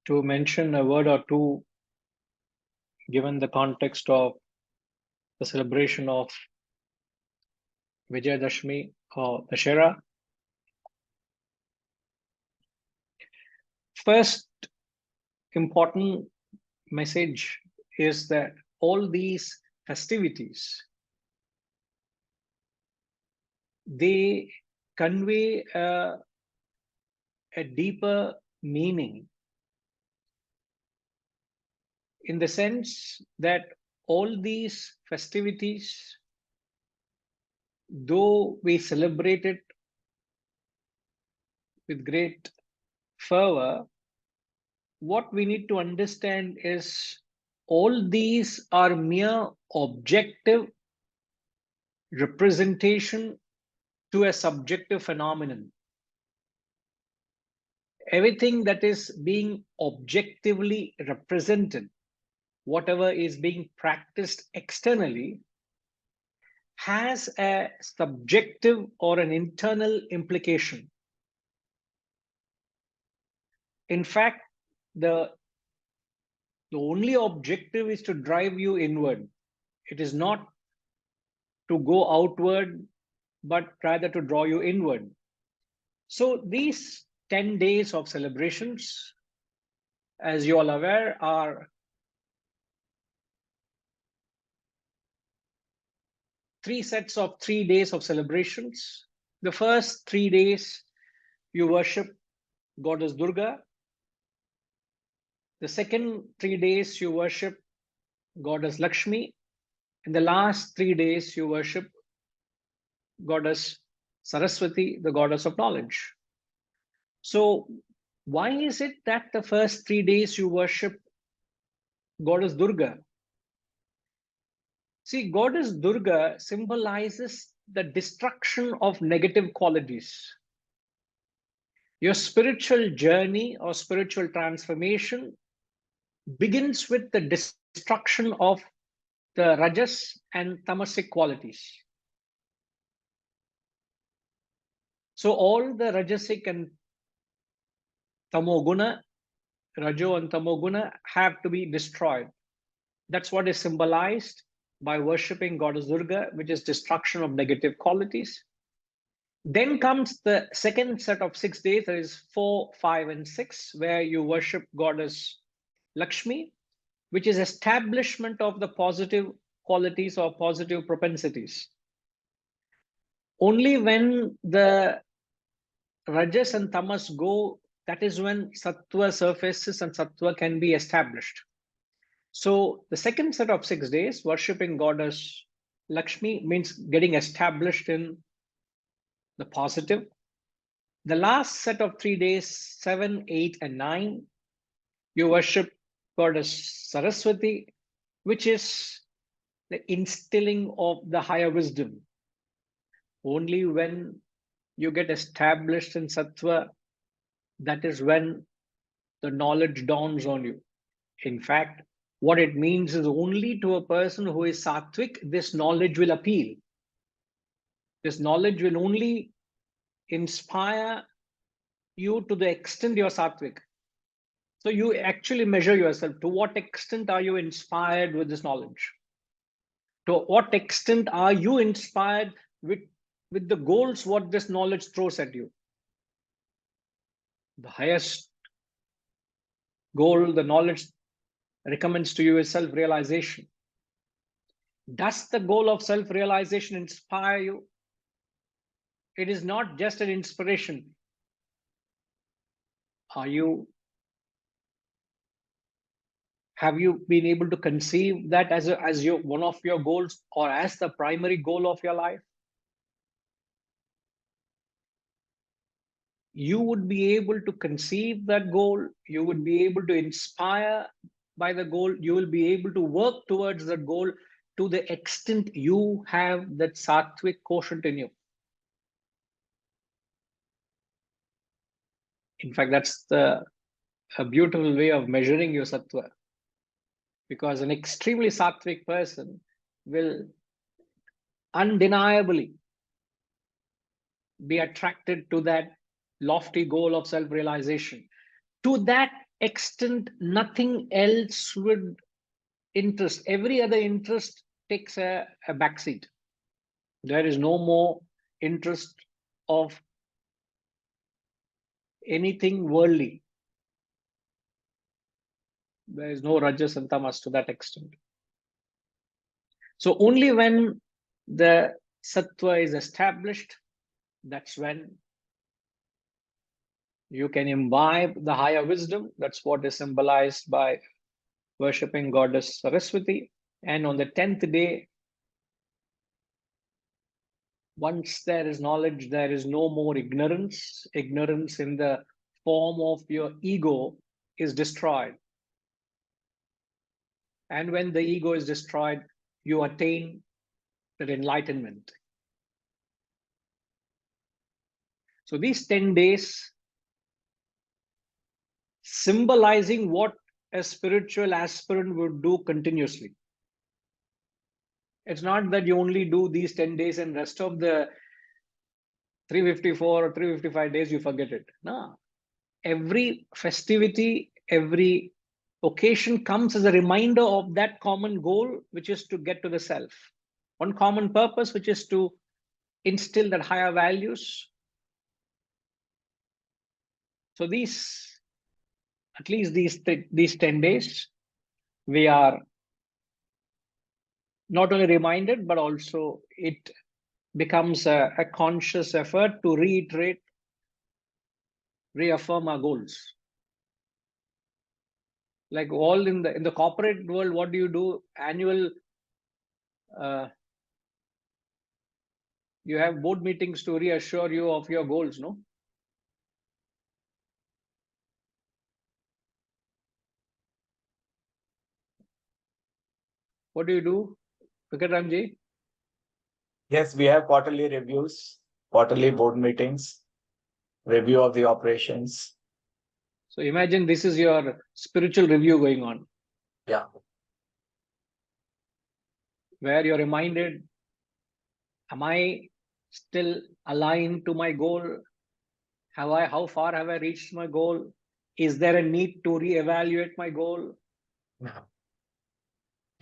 to mention a word or two, given the context of the celebration of Vijayadashmi or Dashera. First important message is that all these festivities, they convey a deeper meaning, in the sense that all these festivities, though we celebrate it with great fervor, what we need to understand is all these are mere objective representation to a subjective phenomenon. Everything that is being objectively represented, whatever is being practiced externally, has a subjective or an internal implication. In fact, the only objective is to drive you inward. It is not to go outward, but rather to draw you inward. So these 10 days of celebrations, as you all are aware, are three sets of 3 days of celebrations. The first 3 days, you worship Goddess Durga. The second 3 days, you worship Goddess Lakshmi. In the last 3 days, you worship Goddess Saraswati, the goddess of knowledge. So why is it that the first 3 days you worship Goddess Durga? See, Goddess Durga symbolizes the destruction of negative qualities. Your spiritual journey or spiritual transformation begins with the destruction of the rajas and tamasic qualities. So all the rajasic and tamoguna, rajo and tamoguna, have to be destroyed. That's what is symbolized by worshipping Goddess Durga, which is destruction of negative qualities. Then comes the second set of 6 days, that is 4, 5, and 6, where you worship Goddess Lakshmi, which is establishment of the positive qualities or positive propensities. Only when the rajas and tamas go, that is when sattva surfaces and sattva can be established. So the second set of 6 days, worshipping Goddess Lakshmi, means getting established in the positive. The last set of 3 days, 7, 8, and 9, you worship Goddess Saraswati, which is the instilling of the higher wisdom. Only when you get established in sattva, that is when the knowledge dawns on you. In fact, what it means is only to a person who is sattvic, this knowledge will appeal. This knowledge will only inspire you to the extent you're sattvic. So you actually measure yourself. To what extent are you inspired with this knowledge? To what extent are you inspired with the goals what this knowledge throws at you? The highest goal the knowledge recommends to you is self-realization. Does the goal of self-realization inspire you? It is not just an inspiration. Have you been able to conceive that as one of your goals, or as the primary goal of your life? You would be able to conceive that goal. You would be able to inspire by the goal. You will be able to work towards that goal to the extent you have that sattvic quotient in you. In fact, that's a beautiful way of measuring your sattva, because an extremely sattvic person will undeniably be attracted to that lofty goal of self-realization. To that extent nothing else would interest. Every other interest takes a backseat. There is no more interest of anything worldly. There is no rajas and tamas to that extent. So only when the sattva is established, that's when you can imbibe the higher wisdom. That's what is symbolized by worshipping goddess Saraswati. And on the 10th day, once there is knowledge, there is no more ignorance. Ignorance in the form of your ego is destroyed. And when the ego is destroyed, you attain that enlightenment. So these 10 days symbolizing what a spiritual aspirant would do continuously. It's not that you only do these 10 days and rest of the 354 or 355 days you forget it. No. Every festivity, every occasion comes as a reminder of that common goal, which is to get to the self. One common purpose, which is to instill that higher values. So these, at least these 10 days, we are not only reminded, but also it becomes a conscious effort to reiterate, reaffirm our goals. Like all in the corporate world, what do you do? Annual, you have board meetings to reassure you of your goals, no? What do you do, Ramji? Yes, we have quarterly reviews, quarterly board meetings, review of the operations. So imagine this is your spiritual review going on. Yeah. Where you're reminded, am I still aligned to my goal? How far have I reached my goal? Is there a need to reevaluate my goal?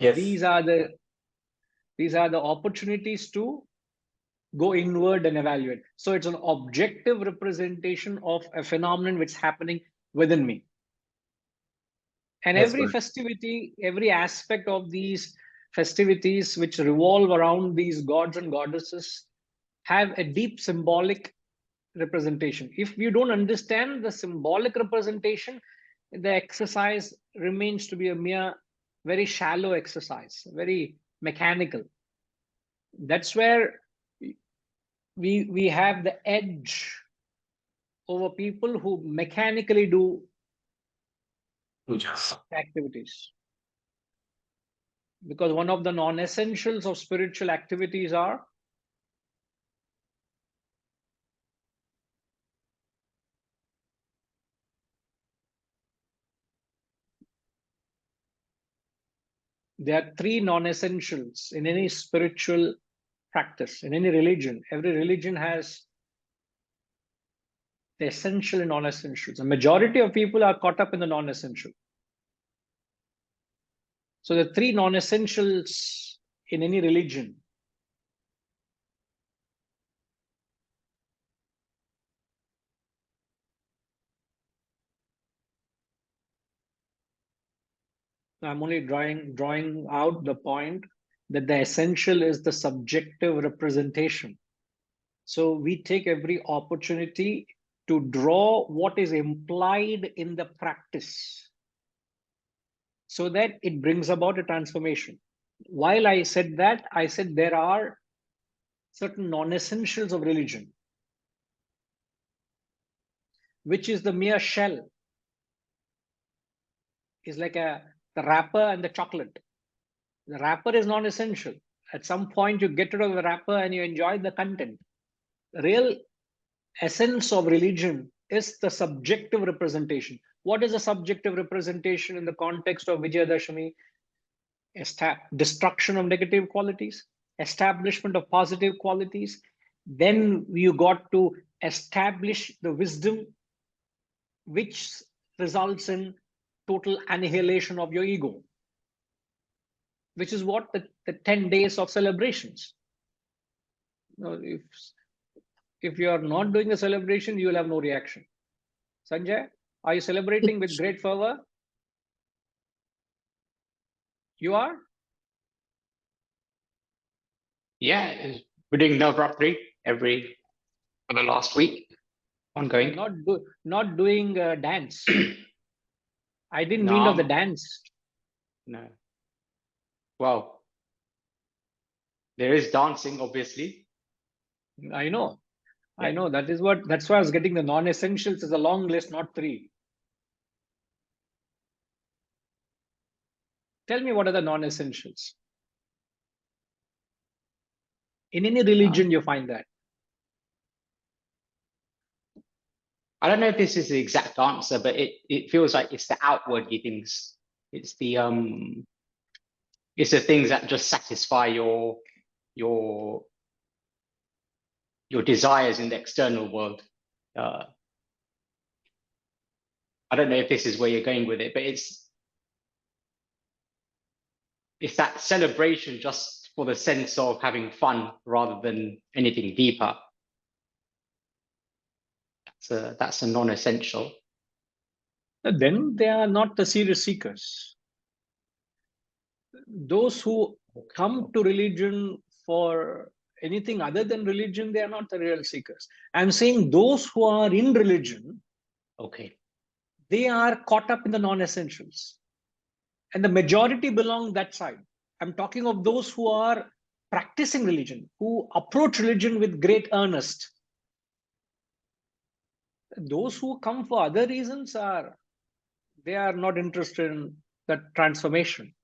Yes. These are the opportunities to go inward and evaluate. So it's an objective representation of a phenomenon which is happening within me. And That's every good. festivity, every aspect of these festivities which revolve around these gods and goddesses have a deep symbolic representation. If you don't understand the symbolic representation, the exercise remains to be a mere very shallow exercise, very mechanical. That's where we have the edge over people who mechanically do activities. Because one of the non-essentials of spiritual activities are there are three non-essentials in any spiritual practice, in any religion. Every religion has the essential and non-essentials. The majority of people are caught up in the non-essential. So the three non-essentials in any religion. I'm only drawing out the point that the essential is the subjective representation. So we take every opportunity to draw what is implied in the practice so that it brings about a transformation. While I said that, I said there are certain non-essentials of religion, which is the mere shell. Is like the wrapper and the chocolate. The wrapper is non-essential. At some point, you get rid of the wrapper and you enjoy the content. The real essence of religion is the subjective representation. What is a subjective representation in the context of Vijayadashami? Destruction of negative qualities, establishment of positive qualities. Then you got to establish the wisdom, which results in total annihilation of your ego, which is what the 10 days of celebrations. If you are not doing the celebration, you will have no reaction. Sanjay, are you celebrating with great fervor? You are? Yeah, we're doing Navratri for the last week, ongoing. Not doing dance. I didn't mean of the dance. No. Well, there is dancing, obviously. I know. Yeah. I know. That's why I was getting the non-essentials is a long list, not 3. Tell me, what are the non-essentials? In any religion, you find that. I don't know if this is the exact answer, but it feels like it's the outward things. It's the things that just satisfy your desires in the external world. I don't know if this is where you're going with it, but it's that celebration just for the sense of having fun rather than anything deeper. That's a non-essential. Then they are not the serious seekers. Those who come to religion for anything other than religion, they are not the real seekers. I'm saying those who are in religion, okay, they are caught up in the non-essentials. And the majority belong that side. I'm talking of those who are practicing religion, who approach religion with great earnest. Those who come for other reasons they are not interested in that transformation.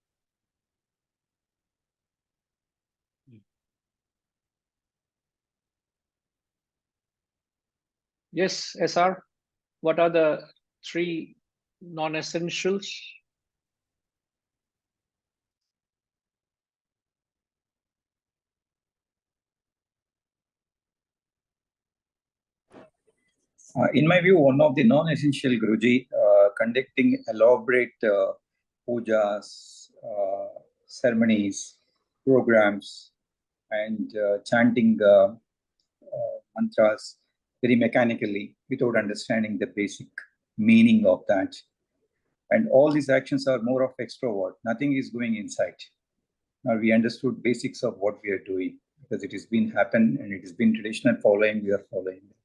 Yes, SR, what are the 3 non-essentials? In my view, one of the non-essential, Guruji, conducting elaborate pujas, ceremonies, programs, and chanting mantras very mechanically without understanding the basic meaning of that. And all these actions are more of extrovert. Nothing is going inside. Now we understood basics of what we are doing because it has been happened and it has been traditional following. We are following it.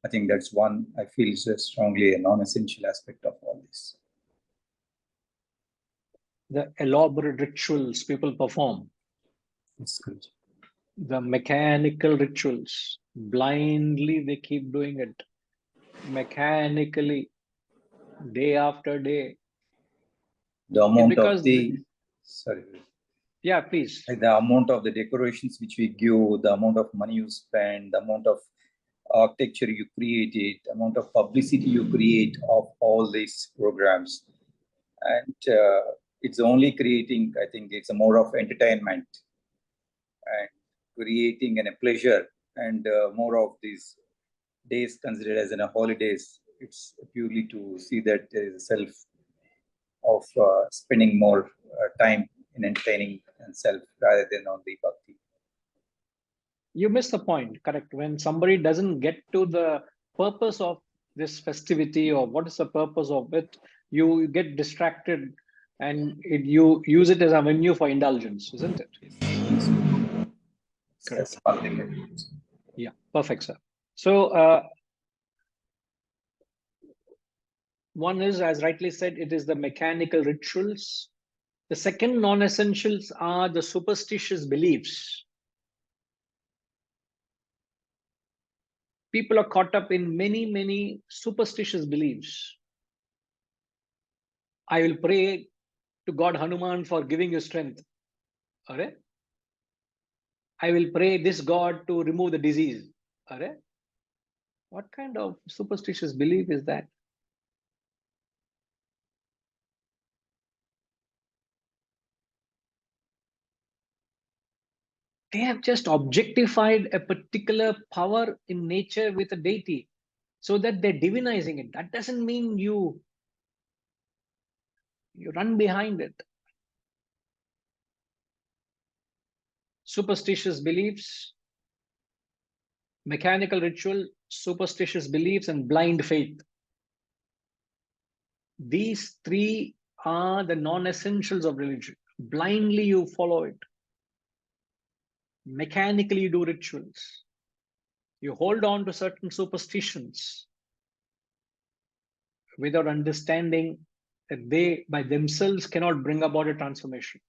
I think that's one I feel is strongly a non-essential aspect of all this. The elaborate rituals people perform. That's good. The mechanical rituals. Blindly they keep doing it. Mechanically, day after day. The amount of the... Sorry. Yeah, please. The amount of the decorations which we give, the amount of money you spend, the amount of architecture you create, the amount of publicity you create of all these programs. And it's only creating, I think it's a more of entertainment and creating a pleasure and more of these days considered as holidays. It's purely to see that there is a self of spending more time in entertaining and self rather than on the bhakti. You missed the point, correct? When somebody doesn't get to the purpose of this festivity or what is the purpose of it, you get distracted and you use it as a venue for indulgence, isn't it? Correct. Yeah, perfect, sir. So one is, as rightly said, it is the mechanical rituals. The second non-essentials are the superstitious beliefs. People are caught up in many superstitious beliefs. I will pray to God Hanuman for giving you strength. I will pray this God to remove the disease. What kind of superstitious belief is that? They have just objectified a particular power in nature with a deity so that they're divinizing it. That doesn't mean you You run behind it. Superstitious beliefs, mechanical ritual, superstitious beliefs, and blind faith. These three are the non-essentials of religion. Blindly you follow it. Mechanically you do rituals. You hold on to certain superstitions without understanding that they by themselves cannot bring about a transformation.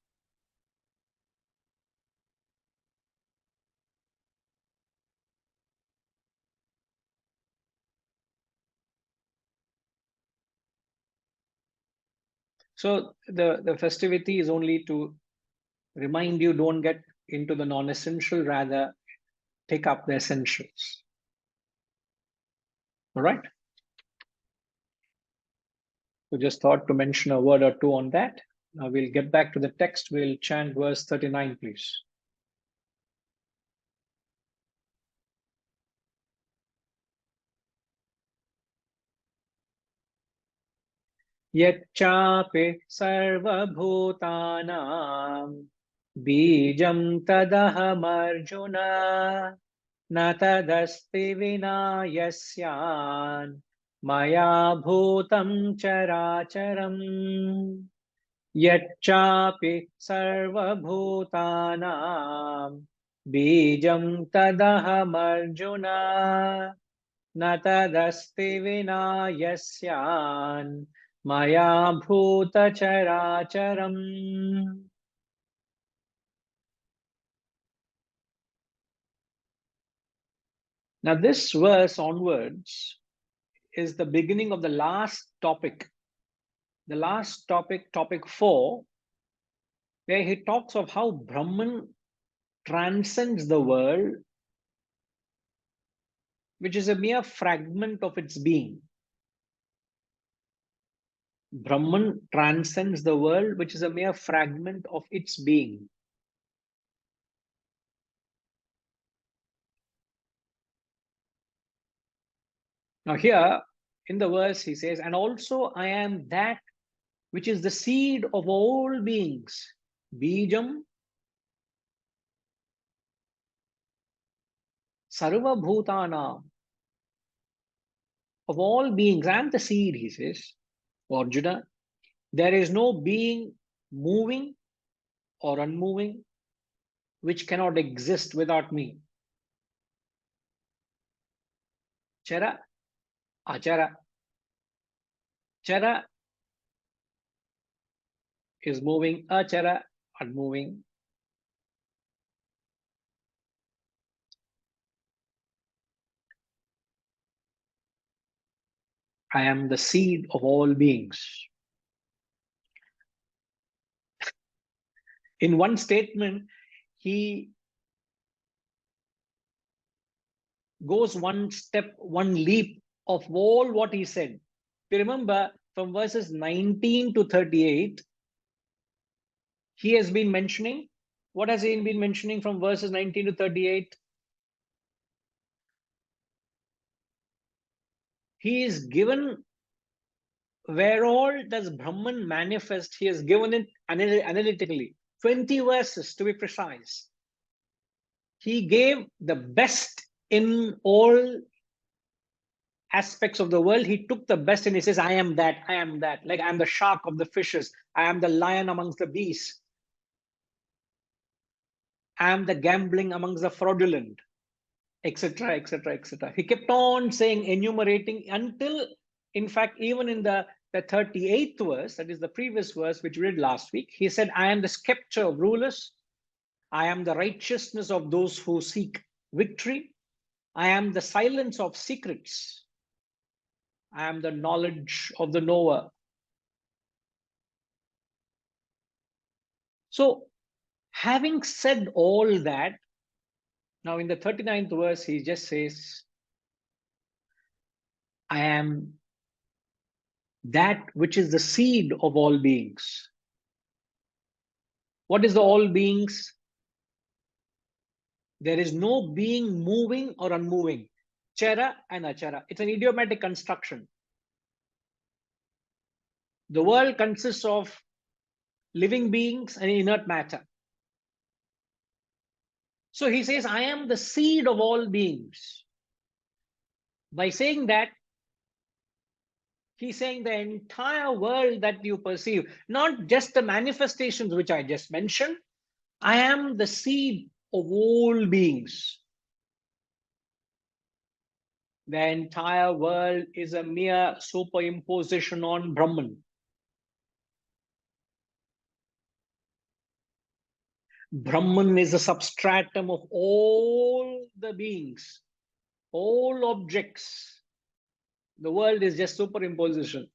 So the festivity is only to remind you, don't get into the non-essential, rather take up the essentials. All right. So just thought to mention a word or two on that. Now we'll get back to the text. We'll chant verse 39, please. Yacchapi sarvabhutanam bijam tadaham arjuna na tadasti vina yasyan maya bhutam characharam. Yacchapi sarvabhutanam bijam tadaham arjuna na tadasti vina yasyan maya bhuta characharam. Now this verse onwards is the beginning of the last topic. The last topic, topic 4, where he talks of how Brahman transcends the world, which is a mere fragment of its being. Brahman transcends the world, which is a mere fragment of its being. Now here in the verse he says, and also I am that which is the seed of all beings. Bijam sarva bhutana. Of all beings, I am the seed, he says. Arjuna, there is no being moving or unmoving which cannot exist without me. Chara, achara. Chara is moving, achara, unmoving. I am the seed of all beings. In one statement, he goes one step, one leap of all what he said. You remember from verses 19 to 38, he has been mentioning, what has he been mentioning from verses 19 to 38? He is given where all does Brahman manifest, he has given it analytically. 20 verses to be precise. He gave the best in all aspects of the world. He took the best and he says, I am that, I am that. Like I am the shark of the fishes. I am the lion amongst the beasts. I am the gambling amongst the fraudulent, etc., etc., etc. He kept on saying, enumerating until, in fact, even in the 38th verse, that is the previous verse which we read last week, he said, I am the scepter of rulers. I am the righteousness of those who seek victory. I am the silence of secrets. I am the knowledge of the knower. So, having said all that, now in the 39th verse, he just says, I am that which is the seed of all beings. What is the all beings? There is no being moving or unmoving. Chara and achara. It's an idiomatic construction. The world consists of living beings and inert matter. So he says, I am the seed of all beings. By saying that, he's saying the entire world that you perceive, not just the manifestations which I just mentioned. I am the seed of all beings. The entire world is a mere superimposition on Brahman. Brahman is the substratum of all the beings, all objects. The world is just superimposition.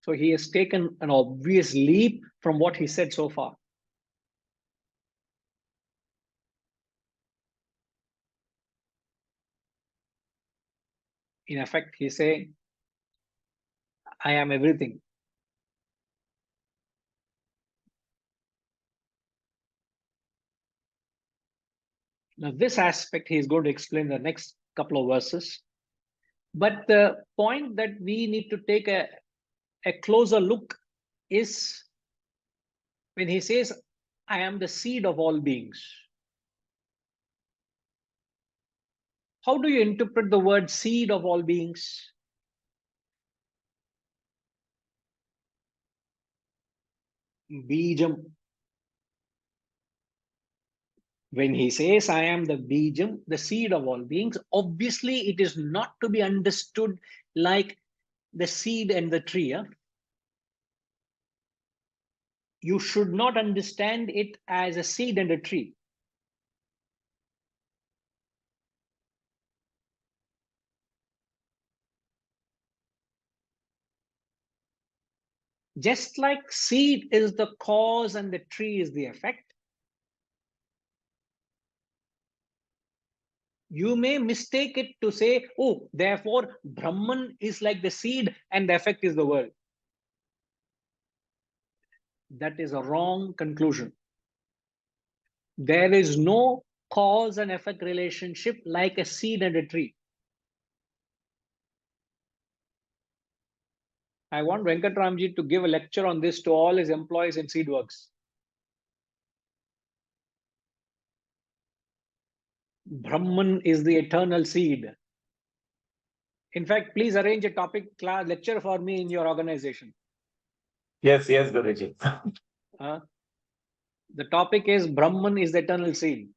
So he has taken an obvious leap from what he said so far. In effect, he's saying, I am everything. Now, this aspect he is going to explain the next couple of verses. But the point that we need to take a closer look is when he says, I am the seed of all beings. How do you interpret the word seed of all beings? Bijam. When he says, I am the bijam, the seed of all beings, obviously it is not to be understood like the seed and the tree. You should not understand it as a seed and a tree. Just like seed is the cause and the tree is the effect, you may mistake it to say, oh, therefore Brahman is like the seed and the effect is the world. That is a wrong conclusion. There is no cause and effect relationship like a seed and a tree. I want Venkatramji to give a lecture on this to all his employees in Seedworks. Brahman is the eternal seed. In fact, please arrange a topic class lecture for me in your organization. Yes, Guruji. The topic is Brahman is the eternal seed.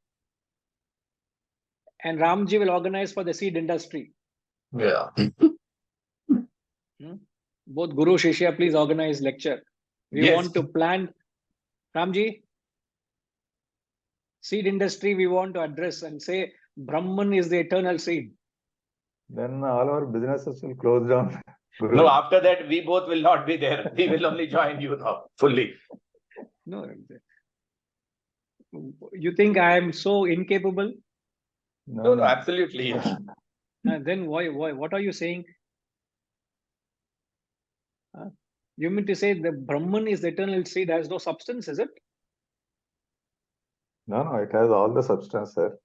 And Ramji will organize for the seed industry. Yeah. Both Guru Shishya, please organize lecture. We want to plant, Ramji, seed industry we want to address and say Brahman is the eternal seed. Then all our businesses will close down. Guru. No, after that, we both will not be there. We will only join you now, fully. No, you think I am so incapable? No, absolutely. Yes. Then why, what are you saying? You mean to say the Brahman is the eternal seed, has no substance, is it? No, it has all the substance, sir.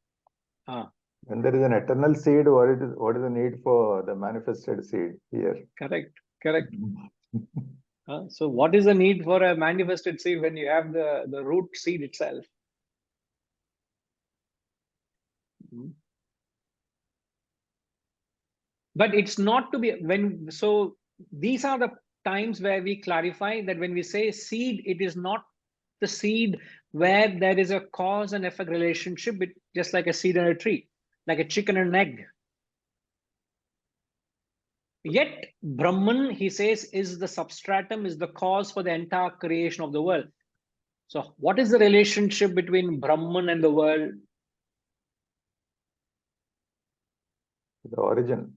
When there is an eternal seed, what is the need for the manifested seed here? Correct. So what is the need for a manifested seed when you have the root seed itself? But it's not to be so these are the times where we clarify that when we say seed, it is not the seed where there is a cause and effect relationship, just like a seed and a tree, like a chicken and an egg. Yet Brahman, he says, is the substratum, is the cause for the entire creation of the world. So what is the relationship between Brahman and the world? The origin.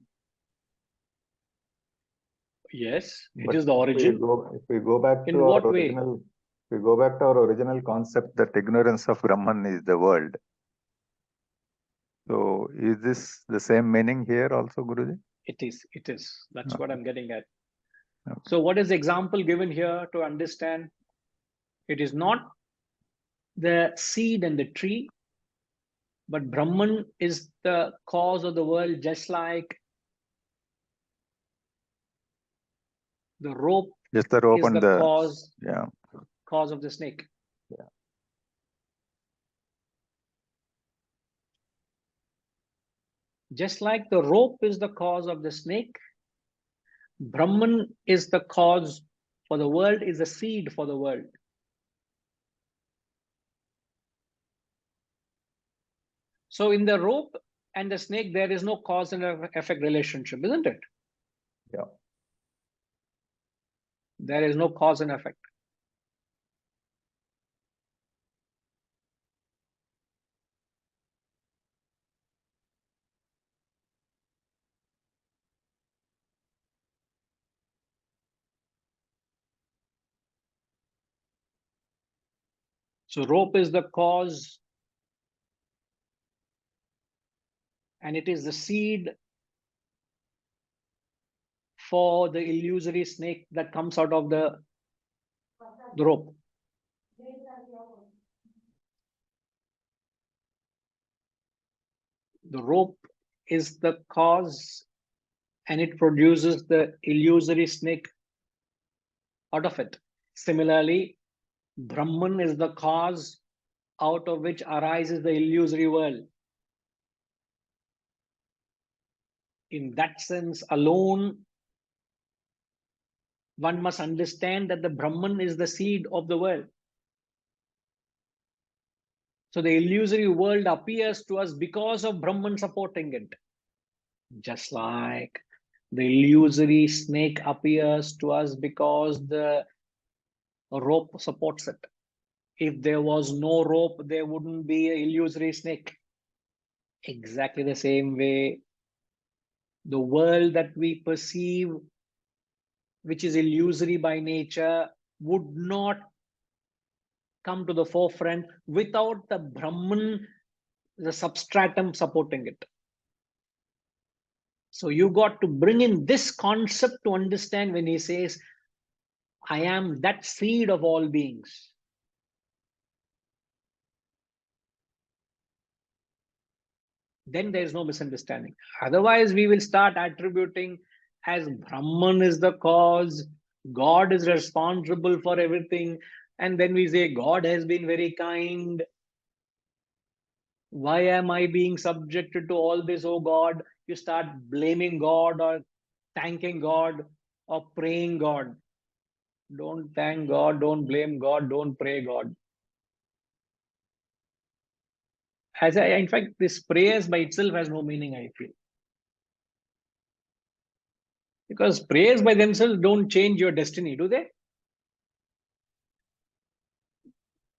Yes, it is the origin. If we go back In to what our way? original, if we go back to our original concept that ignorance of Brahman is the world. So is this the same meaning here also, Guruji? It is. That's what I'm getting at. Okay. So what is the example given here to understand? It is not the seed and the tree, but Brahman is the cause of the world, just like The rope Just the rope is and the cause of the snake. Yeah. Just like the rope is the cause of the snake, Brahman is the cause for the world, is the seed for the world. So in the rope and the snake, there is no cause and effect relationship, isn't it? Yeah. There is no cause and effect. So rope is the cause, and it is the seed for the illusory snake that comes out of the rope. The rope is the cause, and it produces the illusory snake out of it. Similarly, Brahman is the cause out of which arises the illusory world. In that sense alone, one must understand that the Brahman is the seed of the world. So the illusory world appears to us because of Brahman supporting it. Just like the illusory snake appears to us because the rope supports it. If there was no rope, there wouldn't be an illusory snake. Exactly the same way, the world that we perceive, which is illusory by nature, would not come to the forefront without the Brahman, the substratum supporting it. So you got to bring in this concept to understand when he says, I am that seed of all beings. Then there is no misunderstanding. Otherwise, we will start attributing as Brahman is the cause, God is responsible for everything. And then we say, God has been very kind. Why am I being subjected to all this, oh God? You start blaming God or thanking God or praying God. Don't thank God, don't blame God, don't pray God. In fact, this prayers by itself has no meaning, I feel. Because prayers by themselves don't change your destiny, do they?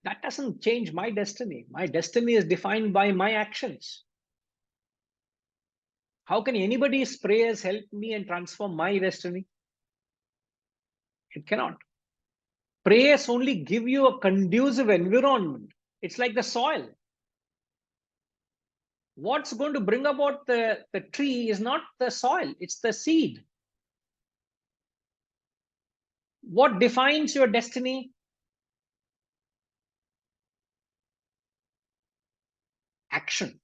That doesn't change my destiny. My destiny is defined by my actions. How can anybody's prayers help me and transform my destiny? It cannot. Prayers only give you a conducive environment. It's like the soil. What's going to bring about the tree is not the soil, it's the seed. What defines your destiny? Action.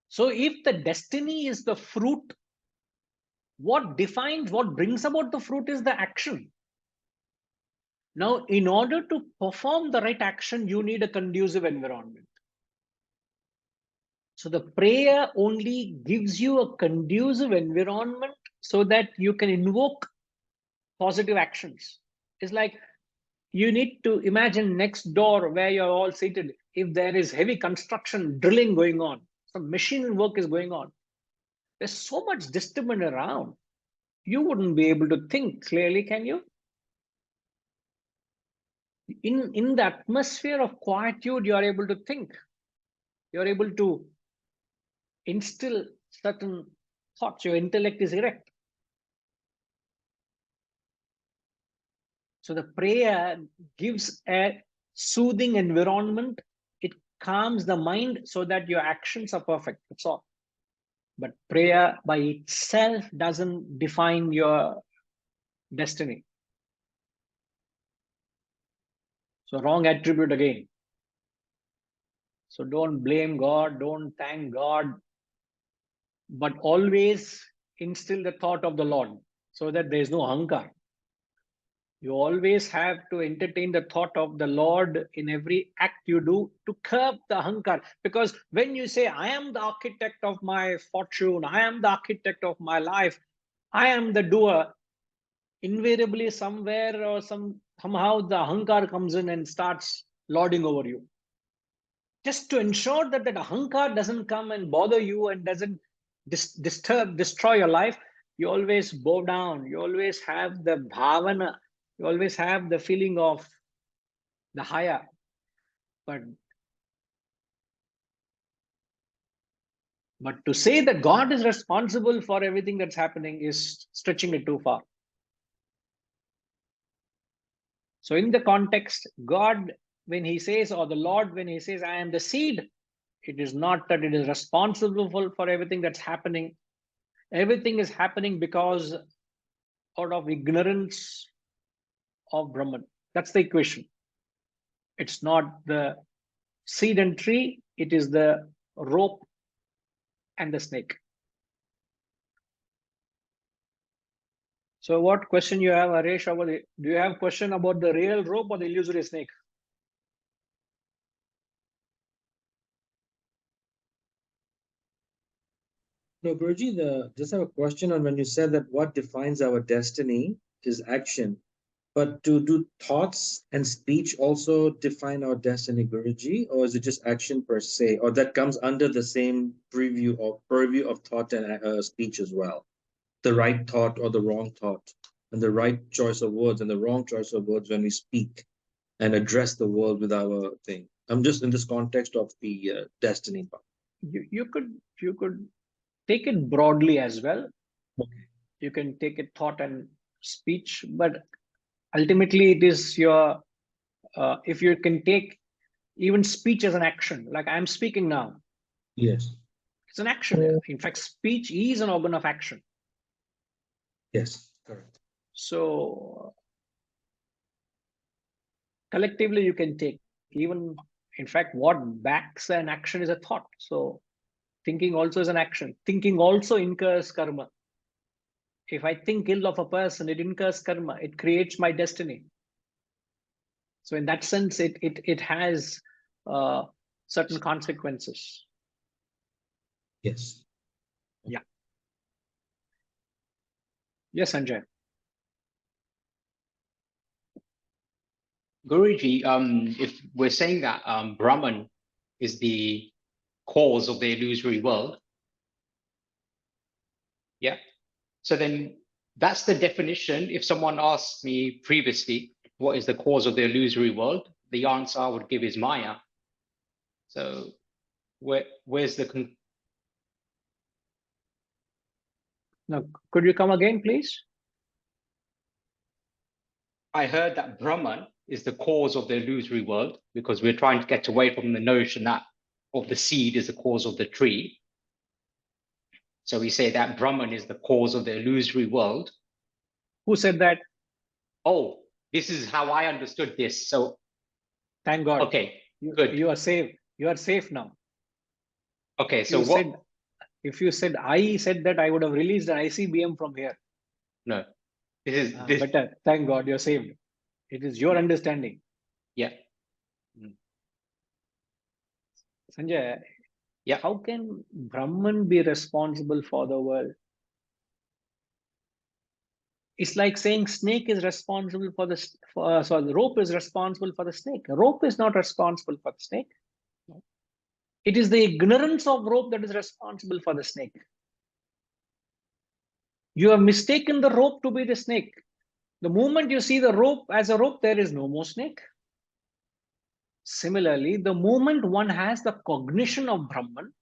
So if the destiny is the fruit, what defines, what brings about the fruit is the action. Now, in order to perform the right action, you need a conducive environment. So the prayer only gives you a conducive environment so that you can invoke positive actions. It's like you need to imagine next door where you're all seated. If there is heavy construction, drilling going on, some machine work is going on, there's so much disturbance around. You wouldn't be able to think clearly, can you? In the atmosphere of quietude, you are able to think. You're able to instill certain thoughts. Your intellect is erect. So the prayer gives a soothing environment. It calms the mind so that your actions are perfect. That's all. But prayer by itself doesn't define your destiny. So wrong attribute again. So don't blame God, don't thank God, but always instill the thought of the Lord so that there is no ahankar. You always have to entertain the thought of the Lord in every act you do to curb the ahankar. Because when you say, I am the architect of my fortune, I am the architect of my life, I am the doer, invariably somewhere or somehow the ahankar comes in and starts lording over you. Just to ensure that ahankar doesn't come and bother you and doesn't destroy your life, you always bow down. You always have the bhavana. You always have the feeling of the higher. But to say that God is responsible for everything that's happening is stretching it too far. So in the context, God, when he says, or the Lord, when he says, I am the seed, it is not that it is responsible for everything that's happening. Everything is happening because out of ignorance of Brahman. That's the equation. It's not the seed and tree, it is the rope and the snake. So what question you have, Harish? Do you have a question about the real rope or the illusory snake? No, Guruji, just have a question on when you said that what defines our destiny is action. But do thoughts and speech also define our destiny, Guruji? Or is it just action per se? Or that comes under the same purview of thought and speech as well? The right thought or the wrong thought, and the right choice of words and the wrong choice of words when we speak and address the world with our thing. I'm just in this context of the destiny part. You could take it broadly as well. Okay. You can take it thought and speech, but ultimately it is your, if you can take even speech as an action, like I'm speaking now. Yes. It's an action. In fact, speech is an organ of action. Yes, correct. So collectively you can take even, in fact, what backs an action is a thought. So thinking also is an action. Thinking also incurs karma. If I think ill of a person, it incurs karma. It creates my destiny. So in that sense, it has certain consequences. Yes. Yeah. Yes, Sanjay. Guruji, if we're saying that Brahman is the cause of the illusory world, yeah. So then that's the definition. If someone asked me previously, what is the cause of the illusory world? The answer I would give is Maya. So where's the... Now, could you come again, please? I heard that Brahman is the cause of the illusory world because we're trying to get away from the notion that of the seed is the cause of the tree. So we say that Brahman is the cause of the illusory world. Who said that? Oh, this is how I understood this. So thank God. Okay, good. You are safe. You are safe now. Okay, so what? If you said I said that, I would have released an ICBM from here. No, this is this. Better. Thank God you're saved. It is your understanding. Yeah. Sanjay, yeah. How can Brahman be responsible for the world? It's like saying snake is responsible for the rope is responsible for the snake. A rope is not responsible for the snake. It is the ignorance of rope that is responsible for the snake. You have mistaken the rope to be the snake. The moment you see the rope as a rope, there is no more snake. Similarly, the moment one has the cognition of Brahman,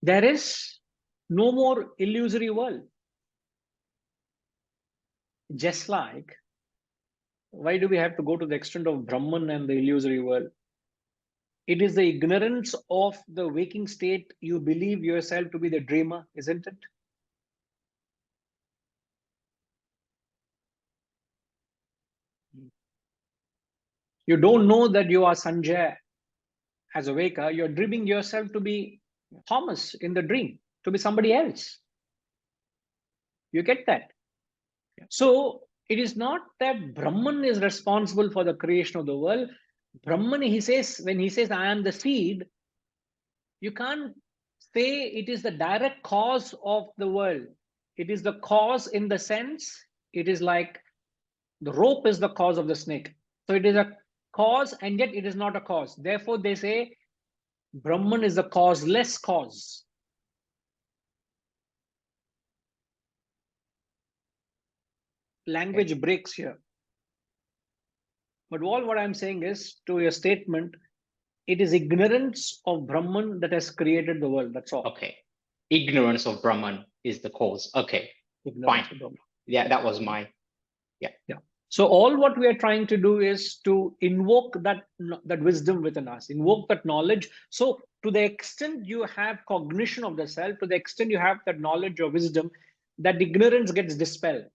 there is no more illusory world. Just like, why do we have to go to the extent of Brahman and the illusory world? It is the ignorance of the waking state. You believe yourself to be the dreamer, isn't it? You don't know that you are Sanjay as a waker. You're dreaming yourself to be Thomas in the dream, to be somebody else. You get that? So it is not that Brahman is responsible for the creation of the world. Brahman, he says, when he says, I am the seed, you can't say it is the direct cause of the world. It is the cause in the sense, it is like the rope is the cause of the snake. So it is a cause and yet it is not a cause. Therefore, they say Brahman is the causeless cause. Language breaks here. But all what I'm saying is, to your statement, it is ignorance of Brahman that has created the world. That's all. Okay. Ignorance of Brahman is the cause. Okay. Ignorance Fine. of Brahman. Yeah, that was my. Yeah. So all what we are trying to do is to invoke that wisdom within us, invoke that knowledge. So to the extent you have cognition of the self, to the extent you have that knowledge or wisdom, that ignorance gets dispelled.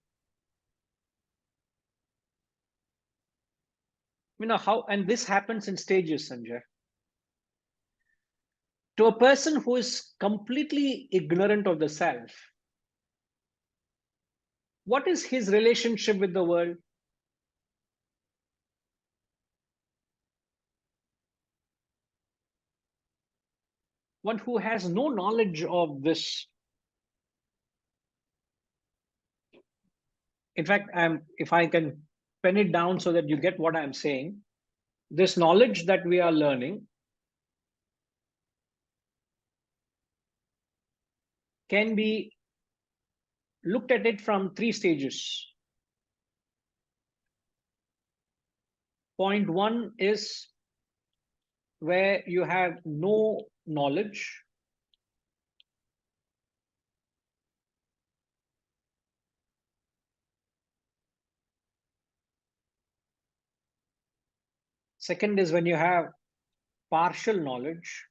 You know how, and this happens in stages, Sanjay. To a person who is completely ignorant of the self, what is his relationship with the world? One who has no knowledge of this. In fact, if I can pen it down so that you get what I'm saying, this knowledge that we are learning can be looked at it from 3 stages. Point 1 is where you have no knowledge. Second is when you have partial knowledge.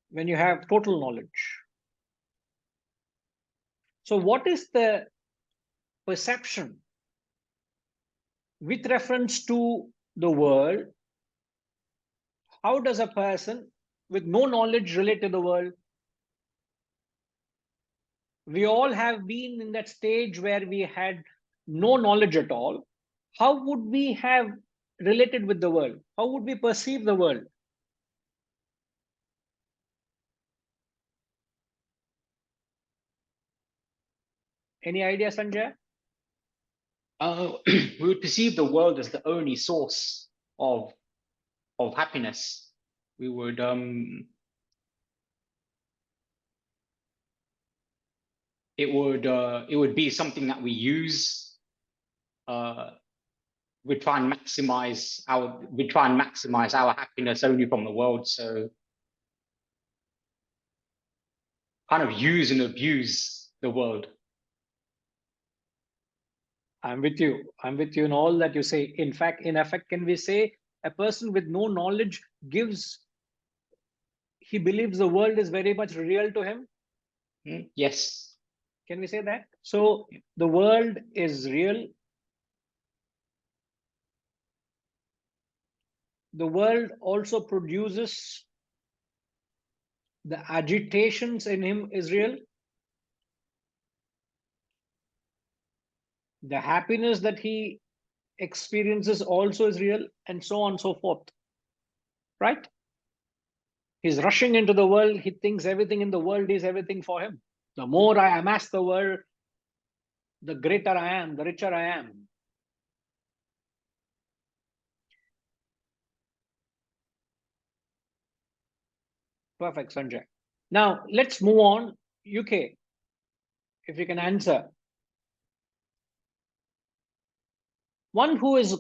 When you have total knowledge. So what is the perception with reference to the world? How does a person with no knowledge relate to the world? We all have been in that stage where we had no knowledge at all. How would we have related with the world? How would we perceive the world? Any idea, Sanjay? We would perceive the world as the only source of happiness. We would it would be something that we use. We try and maximize our happiness only from the world. So kind of use and abuse the world. I'm with you. I'm with you in all that you say. In fact, can we say a person with no knowledge he believes the world is very much real to him? Yes. Can we say that? So the world is real. The world also produces the agitations in him is real. The happiness that he experiences also is real, and so on and so forth. Right? He's rushing into the world. He thinks everything in the world is everything for him. The more I amass the world, the greater I am, the richer I am. Perfect, Sanjay. Now, let's move on. UK, if you can answer. One who is,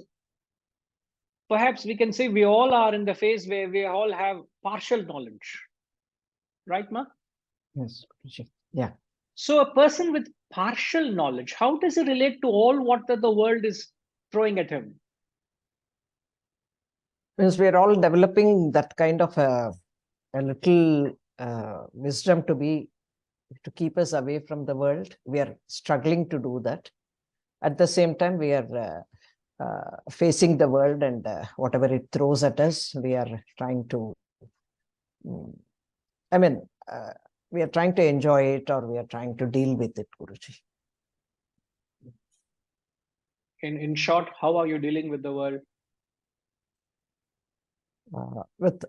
perhaps we can say we all are in the phase where we all have partial knowledge. Right, Ma? Yes. Yeah. So a person with partial knowledge, how does he relate to all what the world is throwing at him? Means we're all developing that kind of a little wisdom to keep us away from the world. We are struggling to do that. At the same time, we are facing the world, and whatever it throws at us, we are trying to, we are trying to enjoy it, or we are trying to deal with it, Guruji. In short, how are you dealing with the world? With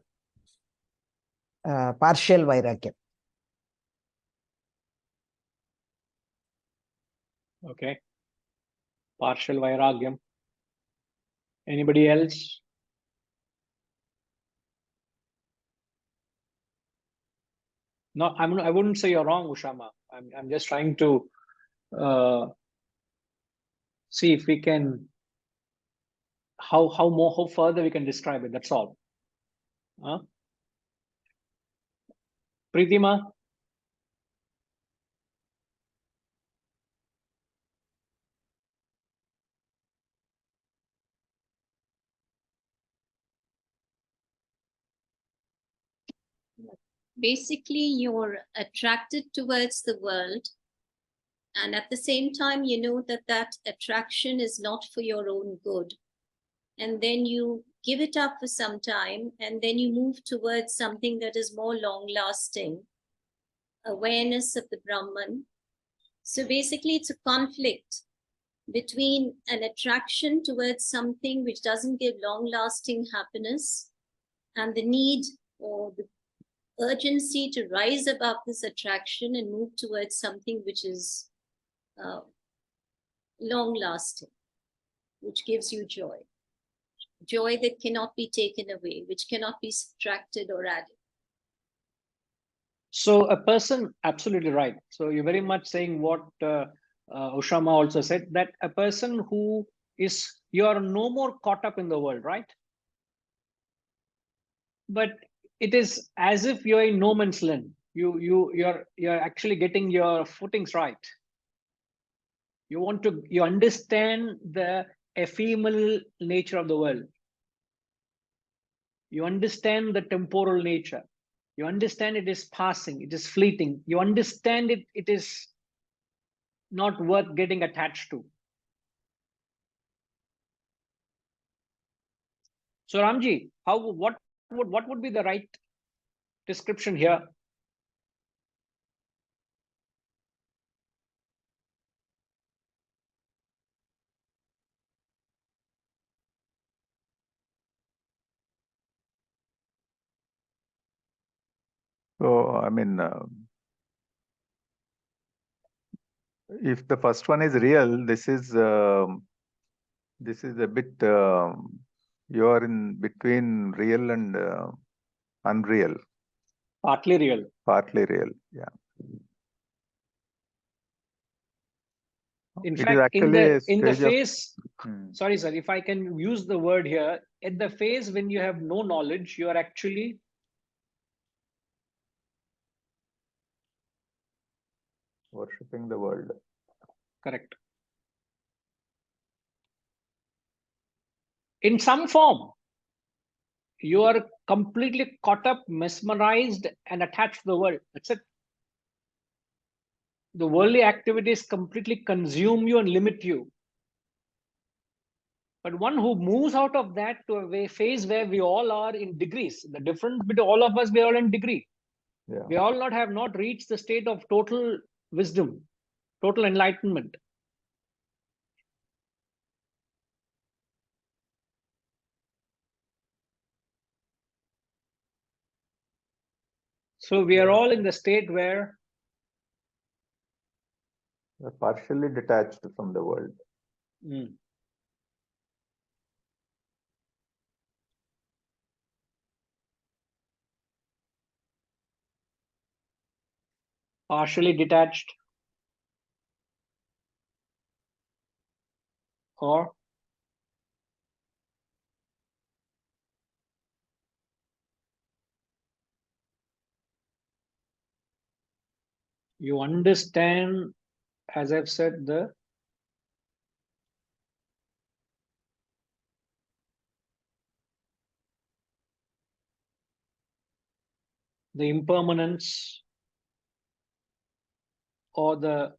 partial vairagya. Okay. Partial vairagyam. Anybody else? No, I wouldn't say you're wrong, Ushama. I'm just trying to see if we can how further we can describe it. That's all. Pritima? Basically, you're attracted towards the world, and at the same time, you know that that attraction is not for your own good. And then you give it up for some time, and then you move towards something that is more long-lasting, awareness of the Brahman. So basically, it's a conflict between an attraction towards something which doesn't give long-lasting happiness and the need or the urgency to rise above this attraction and move towards something which is long-lasting, which gives you joy. Joy that cannot be taken away, which cannot be subtracted or added. So a person, absolutely right. So you're very much saying what Ushama also said, that a person who is, you are no more caught up in the world, right? But it is as if you're in no man's land. You're actually getting your footings right. You understand the ephemeral nature of the world. You understand the temporal nature. You understand it is passing, it is fleeting. You understand it is not worth getting attached to. So Ramji, what would be the right description here? So, I mean, if the first one is real, this is a bit, you are in between real and unreal. Partly real. Partly real, yeah. In It is fact, actually in the stage of- phase, sorry sir, if I can use the word here, at the phase when you have no knowledge, you are actually worshipping the world. correct. In some form, you are completely caught up, mesmerized, and attached to the world. That's it. The worldly activities completely consume you and limit you. But one who moves out of that to a phase where we all are in degrees, the difference between all of us, we are all in degree. Yeah. We all have not reached the state of total wisdom, total enlightenment. So we are all in the state where You're partially detached from the world. partially detached, or you understand, as I've said, the impermanence or the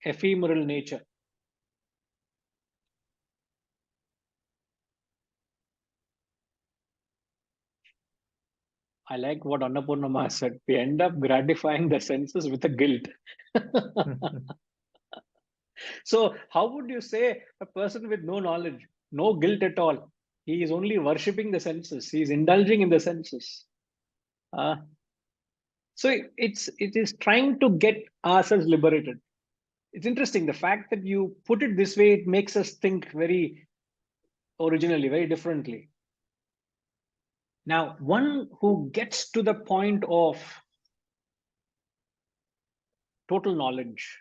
ephemeral nature. I like what Annapurnama said. We end up gratifying the senses with a guilt. So how would you say a person with no knowledge, no guilt at all, he is only worshipping the senses, he is indulging in the senses? So it is trying to get ourselves liberated. It's interesting, the fact that you put it this way, it makes us think very originally, very differently. Now, one who gets to the point of total knowledge,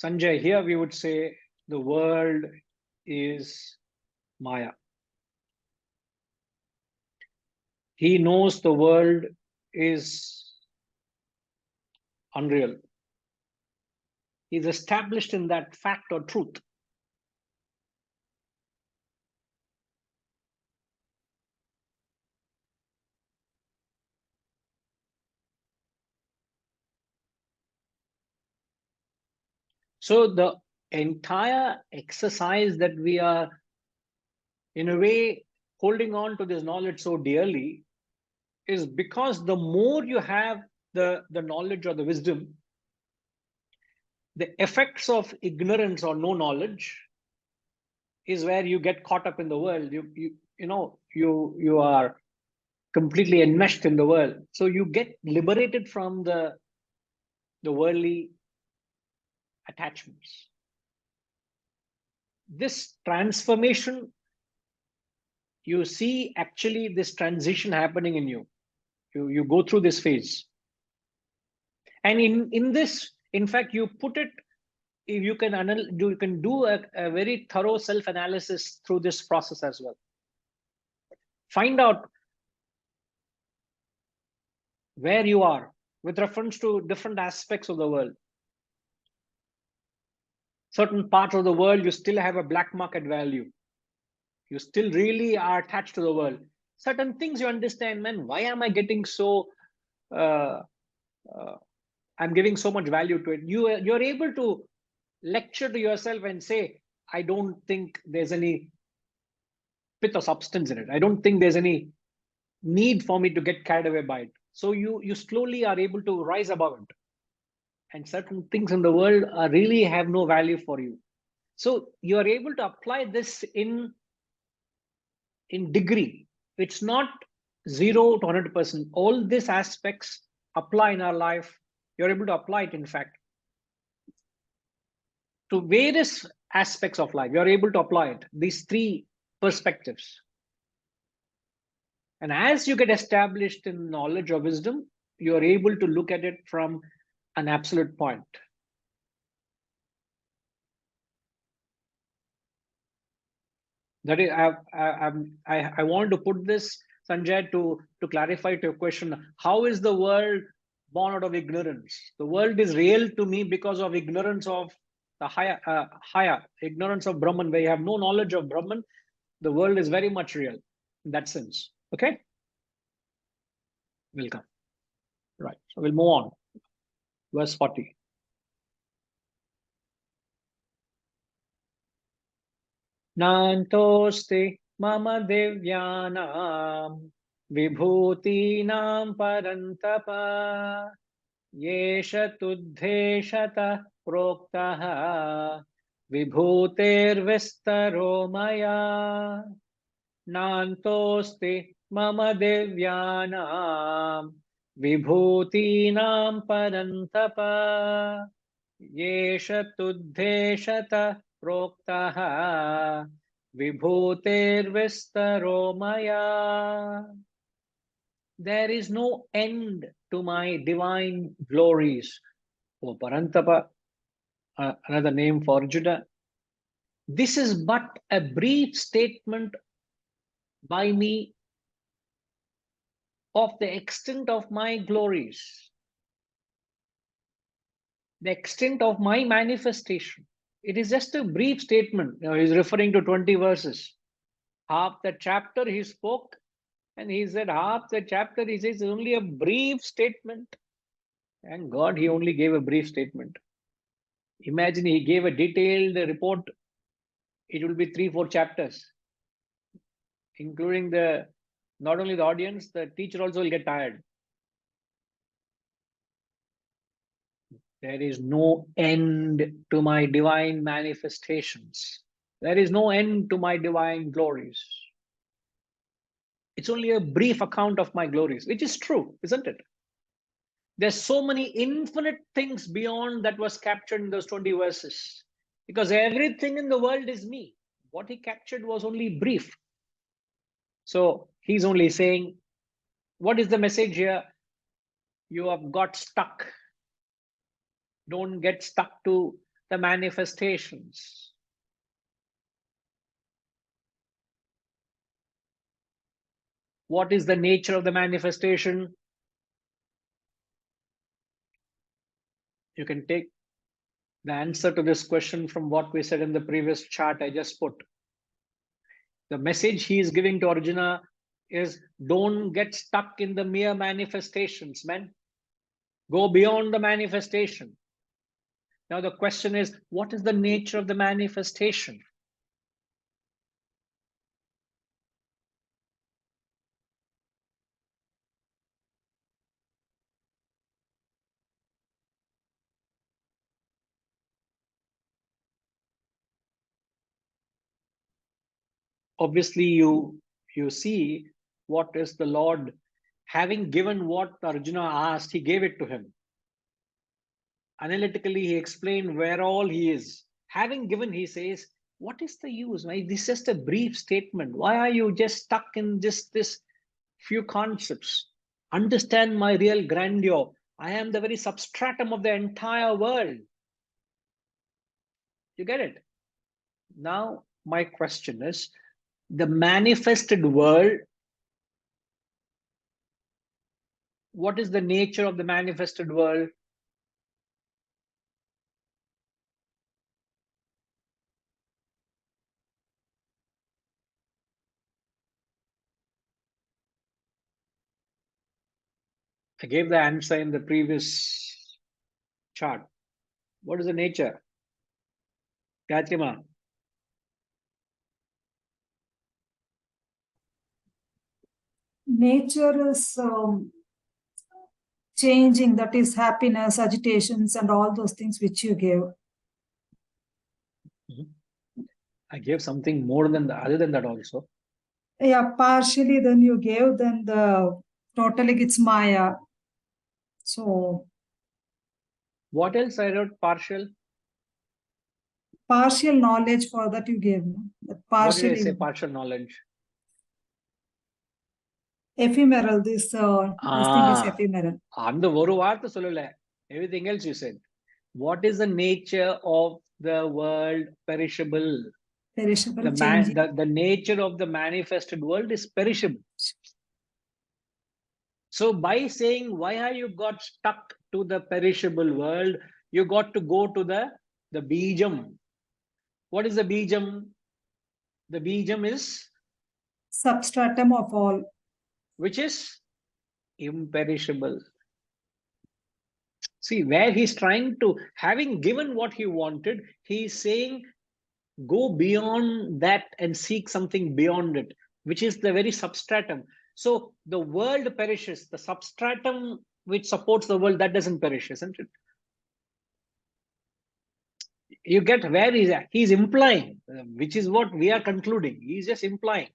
Sanjay, here we would say the world is Maya. He knows the world is unreal. He's established in that fact or truth. So the entire exercise that we are, in a way, holding on to this knowledge so dearly is because the more you have the knowledge or the wisdom, the effects of ignorance or no knowledge is where you get caught up in the world. You are completely enmeshed in the world. So you get liberated from the worldly attachments. This transformation, you see actually this transition happening in you. You go through this phase. And in this, in fact, you put it, you can do a very thorough self-analysis through this process as well. Find out where you are with reference to different aspects of the world. Certain parts of the world, you still have a black market value. You still really are attached to the world. Certain things you understand, man, why am I getting so, I'm giving so much value to it. You're able to lecture to yourself and say, I don't think there's any pith or substance in it. I don't think there's any need for me to get carried away by it. So you slowly are able to rise above it. And certain things in the world really have no value for you. So you are able to apply this in degree. It's not 0 to 100%. All these aspects apply in our life. You're able to apply it, in fact, to various aspects of life. You're able to apply it, these three perspectives. And as you get established in knowledge or wisdom, you're able to look at it from an absolute point. That is, I want to put this, Sanjay, to clarify to your question. How is the world born out of ignorance? The world is real to me because of ignorance of the higher ignorance of Brahman. Where you have no knowledge of Brahman, the world is very much real in that sense. Okay, welcome. Right, so we'll move on. Verse 40. Nantosti mama devyanam vibhutinam parantapa yesha tuddheshata proktaha vibhutervistaro maya. Nantosti mama devyanam vibhutinam parantapa yesha tuddheshata proktaha vibhutervistaro maya. There is no end to my divine glories. O Parantapa, another name for Arjuna. This is but a brief statement by me of the extent of my glories, the extent of my manifestation. It is just a brief statement. He's referring to 20 verses. Half the chapter he spoke, and he said half the chapter he says is only a brief statement. And God, he only gave a brief statement. Imagine he gave a detailed report. It will be 3-4 chapters, including not only the audience, the teacher also will get tired. There is no end to my divine manifestations. There is no end to my divine glories. It's only a brief account of my glories, which is true, isn't it? There's so many infinite things beyond that was captured in those 20 verses. Because everything in the world is me. What he captured was only brief. So he's only saying, what is the message here? You have got stuck. Don't get stuck to the manifestations. What is the nature of the manifestation? You can take the answer to this question from what we said in the previous chart I just put. The message he is giving to Arjuna is don't get stuck in the mere manifestations, man. Go beyond the manifestation. Now the question is, what is the nature of the manifestation? Obviously, you see what is the Lord having given what Arjuna asked, he gave it to him. Analytically, he explained where all he is. Having given, he says, what is the use? This is just a brief statement. Why are you just stuck in just this few concepts? Understand my real grandeur. I am the very substratum of the entire world. You get it? Now, my question is, the manifested world, what is the nature of the manifested world? I gave the answer in the previous chart. What is the nature? Gayatrima. Nature is changing, that is happiness, agitations, and all those things which you gave. I gave something more than the other than that also. Yeah, partially then you gave, then the totally it's Maya. So What else I wrote partial? partial knowledge for that you gave. No? That What did I partially say partial knowledge? ephemeral, this thing is ephemeral. அந்த ஒரு வார்த்தை சொல்லல. Everything else you said. What is the nature of the world? Perishable. Perishable, The nature of the manifested world is perishable. So by saying, why are you got stuck to the perishable world? You got to go to the bijam. What is the bijam? The bijam is substratum of all, which is imperishable. See, where he's trying to, having given what he wanted, he's saying, go beyond that and seek something beyond it, which is the very substratum. So the world perishes. The substratum which supports the world, that doesn't perish, isn't it? You get where he's at. He's implying, which is what we are concluding. He's just implying.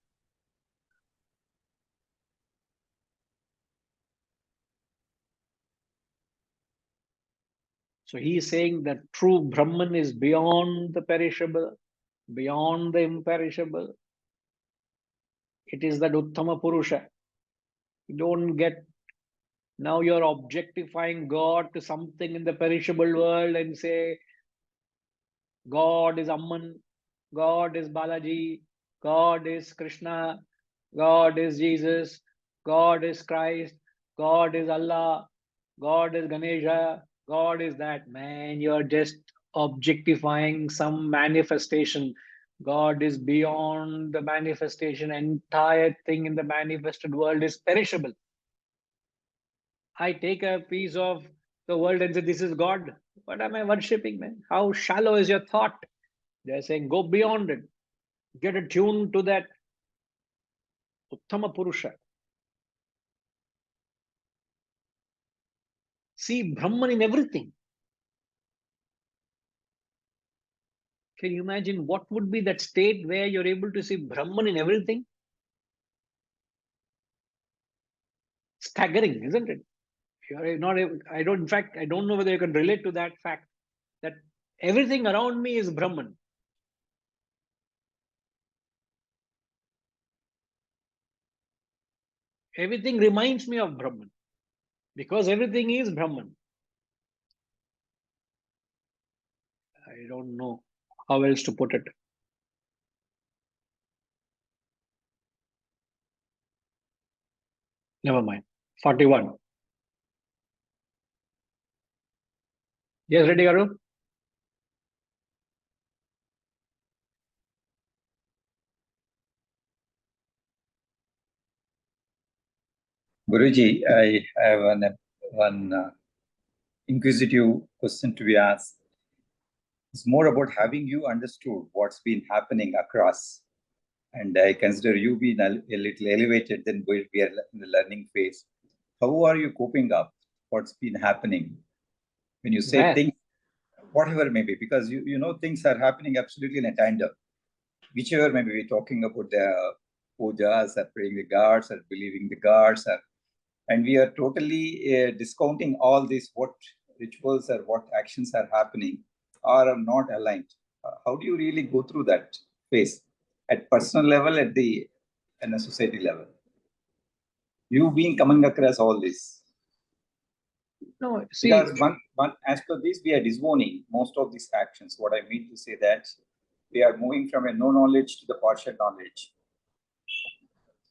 So he is saying that true Brahman is beyond the perishable, beyond the imperishable. It is that Uttama Purusha. You don't get, now you're objectifying God to something in the perishable world and say, God is Amman, God is Balaji, God is Krishna, God is Jesus, God is Christ, God is Allah, God is Ganesha, God is that. Man, you're just objectifying some manifestation. God is beyond the manifestation. Entire thing in the manifested world is perishable. I take a piece of the world and say, this is God. What am I worshipping, man? How shallow is your thought? They're saying, go beyond it. Get attuned to that Uttama Purusha. See Brahman in everything. Can you imagine what would be that state where you're able to see Brahman in everything? Staggering, isn't it? You're not able, I don't, in fact, I don't know whether you can relate to that fact that everything around me is Brahman. Everything reminds me of Brahman because everything is Brahman. I don't know how else to put it. Never mind. 41. Yes, ready, Garu? Guruji, I have one inquisitive question to be asked. It's more about having you understood what's been happening across. And I consider you being a little elevated than we are in the learning phase. How are you coping up what's been happening? When you say Where? things, whatever may be, because you know things are happening absolutely in a tandem. Whichever maybe we're talking about the pujas, or praying the gods, or believing the gods, and we are totally discounting all this, what rituals or what actions are happening are not aligned. How do you really go through that phase at personal level, at the and a society level? You being coming across all this. No, see, Because one as per this, we are disowning most of these actions. What I mean to say that we are moving from a no knowledge to the partial knowledge.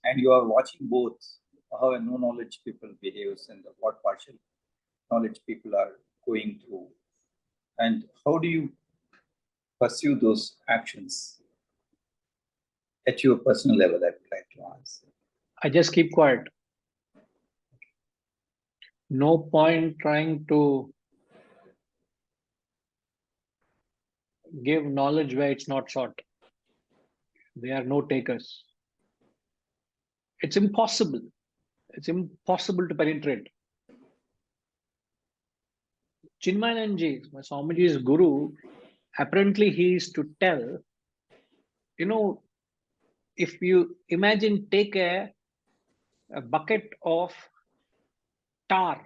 And you are watching both how a no knowledge people behaves and what partial knowledge people are going through. And how do you pursue those actions at your personal level? I would like to ask. I just keep quiet. No point trying to give knowledge where it's not sought. They are no takers. It's impossible. It's impossible to penetrate. Chinmayananji, my Swamiji's guru, apparently he used to tell, you know, if you imagine, take a bucket of tar.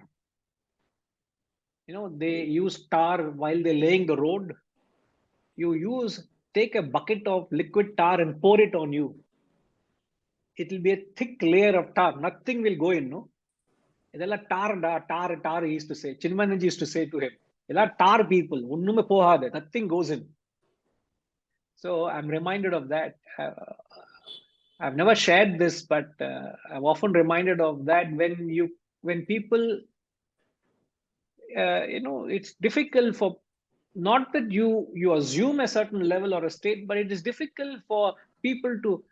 You know, they use tar while they're laying the road. Take a bucket of liquid tar and pour it on you. It will be a thick layer of tar. Nothing will go in, no? Tar, he used to say. Chinmayananji used to say to him, tar people, nothing goes in. So I'm reminded of that. I've never shared this, but I'm often reminded of that when people, it's difficult for, not that you assume a certain level or a state, but it is difficult for people to,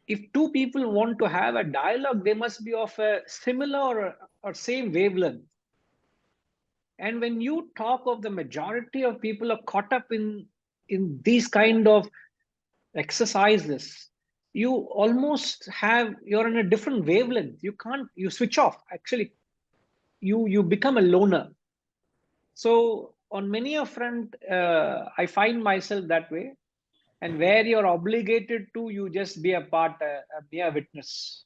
if two people want to have a dialogue, they must be of a similar or same wavelength. And when you talk of the majority of people are caught up in these kind of exercises, you almost you're in a different wavelength. You switch off. Actually, you become a loner. So on many a front, I find myself that way. And where you're obligated to, you just be a witness.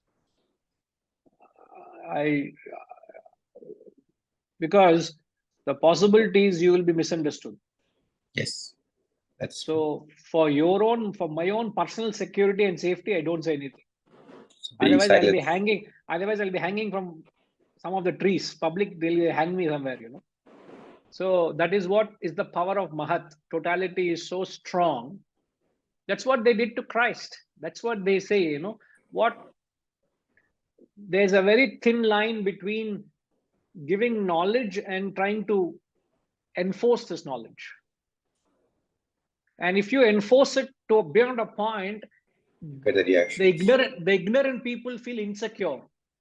Because the possibilities you will be misunderstood. Yes, that's so for my own personal security and safety, I don't say anything. being Otherwise, silent. I'll be hanging from some of the trees. Public, they'll hang me somewhere, So that is what is the power of Mahat. Totality is so strong. That's what they did to Christ. That's what they say, there's a very thin line between giving knowledge and trying to enforce this knowledge. And if you enforce it to beyond a point, Better reaction. the ignorant people feel insecure.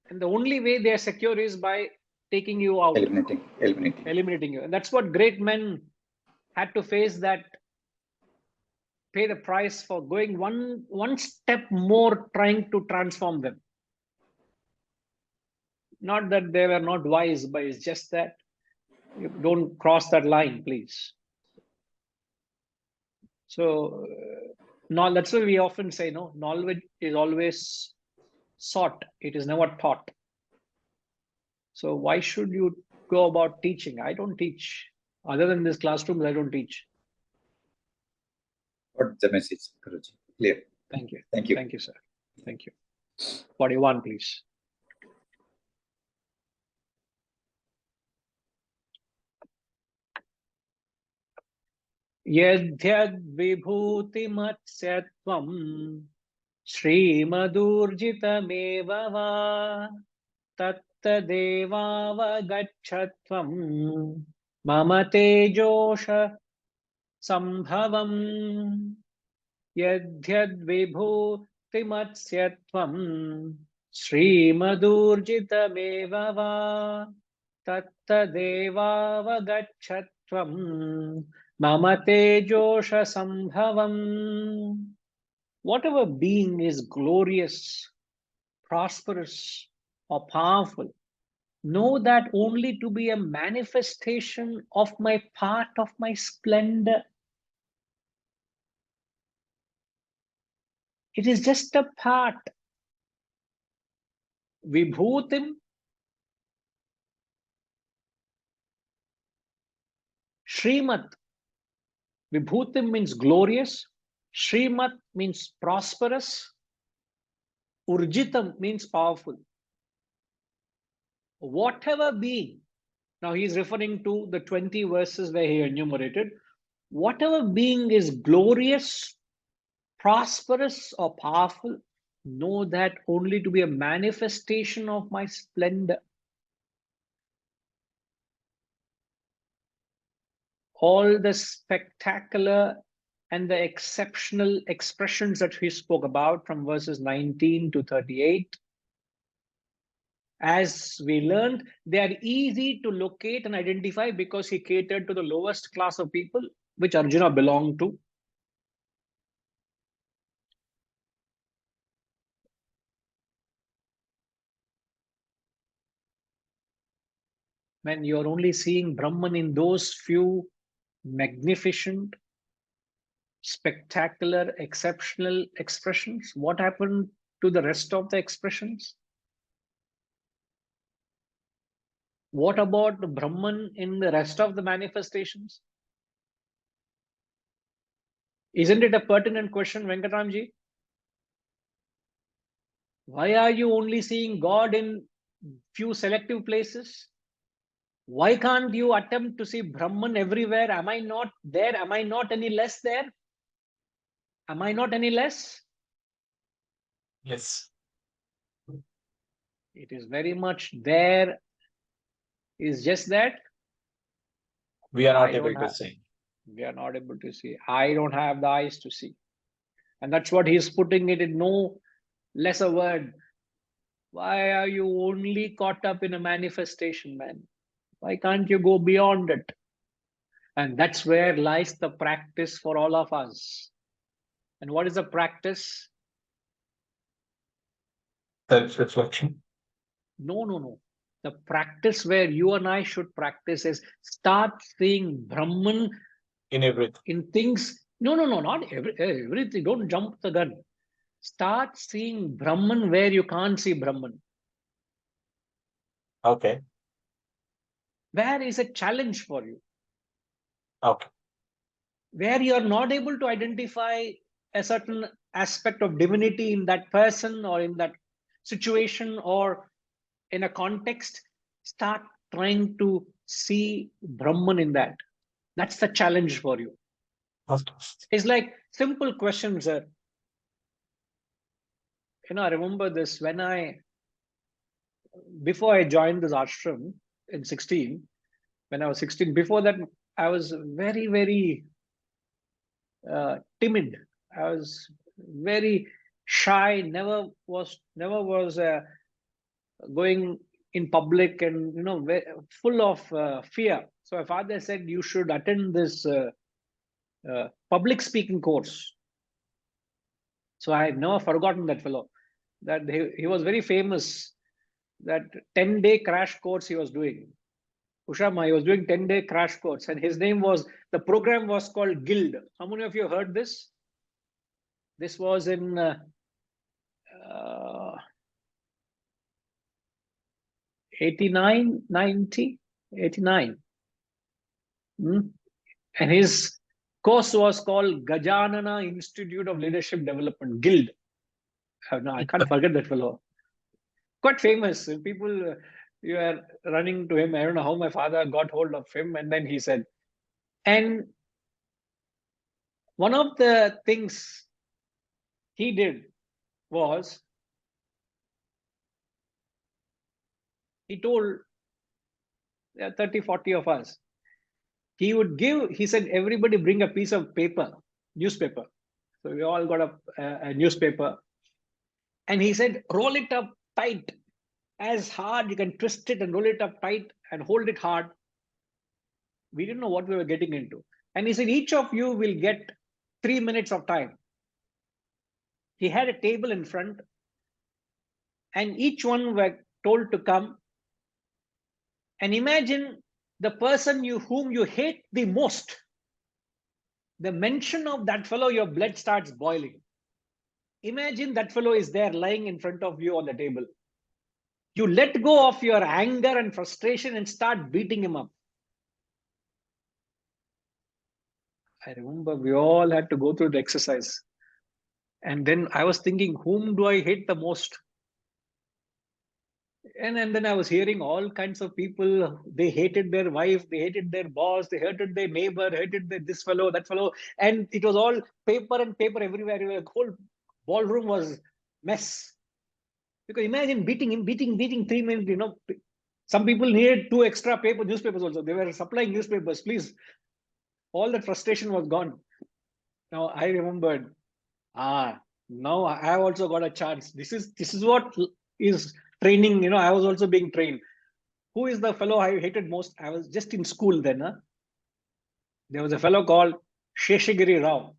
And the only way they are secure is by taking you out. Eliminating you. And that's what great men had to face, that pay the price for going one step more, trying to transform them. Not that they were not wise, but it's just that you don't cross that line, please. So, that's why we often say, no, knowledge is always sought, it is never taught. So why should you go about teaching? I don't teach. Other than this classroom, I don't teach. What the message, Guruji? Clear. Thank you. Thank you. Thank you, sir. Thank you. 41, please. Yadhyadvibhutimatsyattvam Srimadurjitamev va tattadevavagachatvam mama tejosha sambhavam yadhyadvibhutimatsyattvam Srimadurjitamev va tattadevavagachatvam mama tejosha sambhavam. Whatever being is glorious, prosperous, or powerful, know that only to be a manifestation of my part of my splendor. It is just a part. Vibhutim, Srimat. Vibhutim means glorious. Srimat means prosperous. Urjitam means powerful. Whatever being, now he is referring to the 20 verses where he enumerated, whatever being is glorious, prosperous, or powerful, know that only to be a manifestation of my splendor. All the spectacular and the exceptional expressions that he spoke about from verses 19 to 38, as we learned, they are easy to locate and identify because he catered to the lowest class of people, which Arjuna belonged to. When you're only seeing Brahman in those few magnificent, spectacular, exceptional expressions, what happened to the rest of the expressions? What about the Brahman in the rest of the manifestations? Isn't it a pertinent question, Venkatamji? Why are you only seeing God in few selective places? Why can't you attempt to see Brahman everywhere? Am I not there? Am I not any less there? Am I not any less? Yes. It is very much there. It's just that We are not I able don't to have- see. we are not able to see. I don't have the eyes to see. And that's what he's putting it in no lesser word. Why are you only caught up in a manifestation, man? Why can't you go beyond it? And that's where lies the practice for all of us. And what is the practice? Self-reflection. No. The practice where you and I should practice is start seeing Brahman In everything. in things. No, not everything. Don't jump the gun. Start seeing Brahman where you can't see Brahman. Okay. Where is a challenge for you? Okay. Where you are not able to identify a certain aspect of divinity in that person or in that situation or in a context, start trying to see Brahman in that. That's the challenge for you. Okay. It's like simple questions. I remember this before I joined this ashram in 16, when I was 16, before that, I was very, very timid. I was very shy, never was going in public and, full of fear. So my father said, you should attend this public speaking course. So I have never forgotten that fellow. That he was very famous. That 10-day crash course he was doing. Ushama, he was doing 10-day crash course, and his name was, the program was called Guild. How many of you heard this? This was in 89, 90, 89. And his course was called Gajanana Institute of Leadership Development, Guild. No, I can't forget that fellow. Quite famous. People you are running to him. I don't know how my father got hold of him. And then he said, and one of the things he did was, he told 30, 40 of us, he would give, he said, everybody bring a piece of paper, newspaper. So we all got a newspaper. And he said, roll it up tight, as hard, you can twist it and roll it up tight and hold it hard. We didn't know what we were getting into. And he said, each of you will get 3 minutes of time. He had a table in front, and each one were told to come and imagine the person whom you hate the most. The mention of that fellow, your blood starts boiling. Imagine that fellow is there lying in front of you on the table. You let go of your anger and frustration and start beating him up. I remember we all had to go through the exercise. And then I was thinking, whom do I hate the most? And then I was hearing all kinds of people. They hated their wife, they hated their boss, they hated their neighbor, hated this fellow, that fellow. And it was all paper and paper everywhere. The whole ballroom was mess. Because imagine beating him, beating 3 minutes, Some people needed 2 extra newspapers also. They were supplying newspapers, please. All that frustration was gone. Now I remembered, now I have also got a chance. This is what is training. I was also being trained. Who is the fellow I hated most? I was just in school then. There was a fellow called Sheshagiri Rao.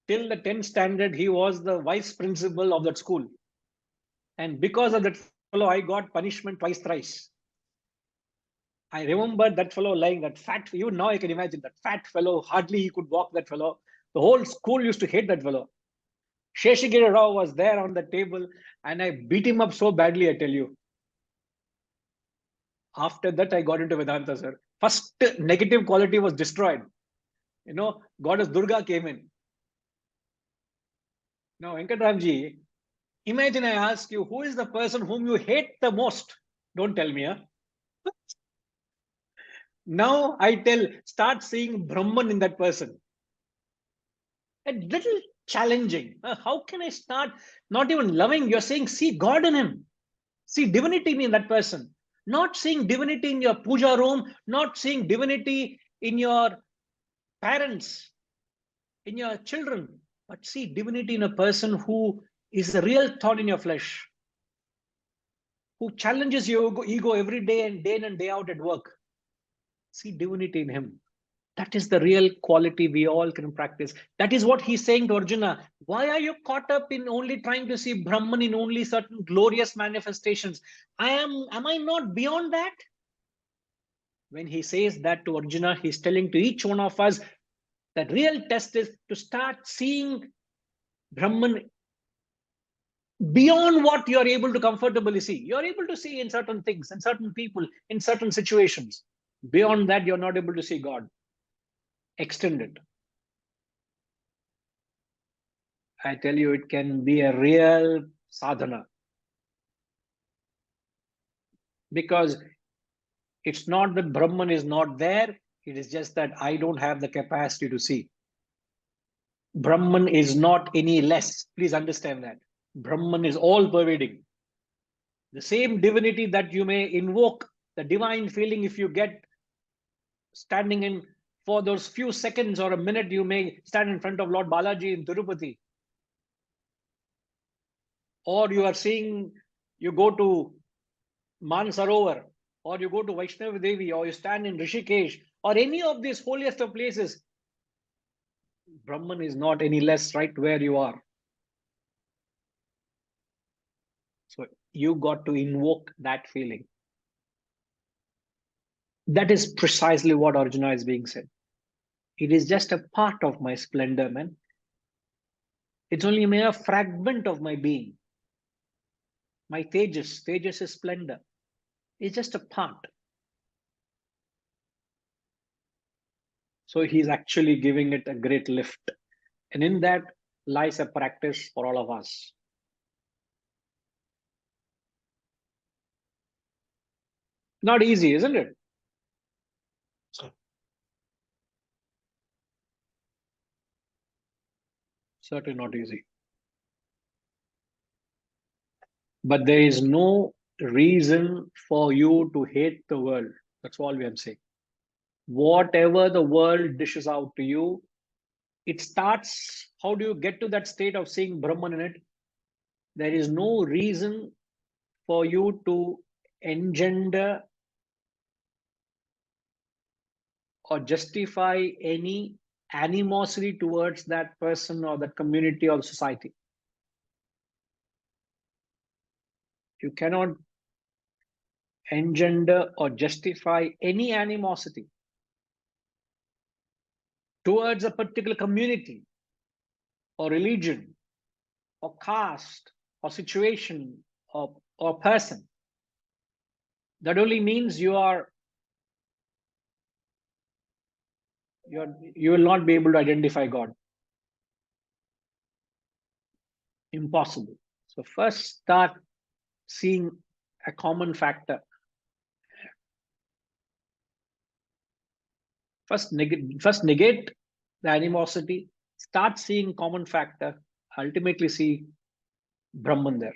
Till the 10th standard, he was the vice principal of that school. And because of that fellow, I got punishment twice, thrice. I remember that fellow lying, that fat, even now I can imagine that fat fellow, hardly he could walk, that fellow. The whole school used to hate that fellow. Sheshagiri Rao was there on the table, and I beat him up so badly, I tell you. After that, I got into Vedanta, sir. First negative quality was destroyed. Goddess Durga came in. Now, Venkatramji, imagine I ask you, who is the person whom you hate the most? Don't tell me, Now I tell, start seeing Brahman in that person. A little challenging. How can I start not even loving? You're saying, see God in him. See divinity in that person. Not seeing divinity in your puja room, not seeing divinity in your parents, in your children, but see divinity in a person who is a real thorn in your flesh, who challenges your ego every day and day in and day out at work. See divinity in him. That is the real quality we all can practice. That is what he's saying to Arjuna. Why are you caught up in only trying to see Brahman in only certain glorious manifestations? Am I not beyond that? When he says that to Arjuna, he's telling to each one of us that real test is to start seeing Brahman beyond what you're able to comfortably see. You're able to see in certain things, in certain people, in certain situations. Beyond that, you're not able to see God. Extend it. I tell you, it can be a real sadhana. Because it's not that Brahman is not there, it is just that I don't have the capacity to see. Brahman is not any less. Please understand that. Brahman is all pervading. The same divinity that you may invoke, the divine feeling, if you get standing in for those few seconds or a minute, you may stand in front of Lord Balaji in Tirupati. Or you are seeing, you go to Mansarovar, or you go to Vaishnavi Devi, or you stand in Rishikesh, or any of these holiest of places. Brahman is not any less right where you are. So you got to invoke that feeling. That is precisely what Arjuna is being said. It is just a part of my splendor, man. It's only a mere fragment of my being. My Tejas is splendor. It's just a part. So he's actually giving it a great lift. And in that lies a practice for all of us. Not easy, isn't it? Certainly not easy. But there is no reason for you to hate the world. That's all we are saying. Whatever the world dishes out to you, it starts. How do you get to that state of seeing Brahman in it? There is no reason for you to engender or justify any animosity towards that person or that community or society. You cannot engender or justify any animosity towards a particular community or religion or caste or situation or person. That only means you will not be able to identify God. Impossible. So first start seeing a common factor. First negate the animosity, start seeing common factor, ultimately see Brahman there.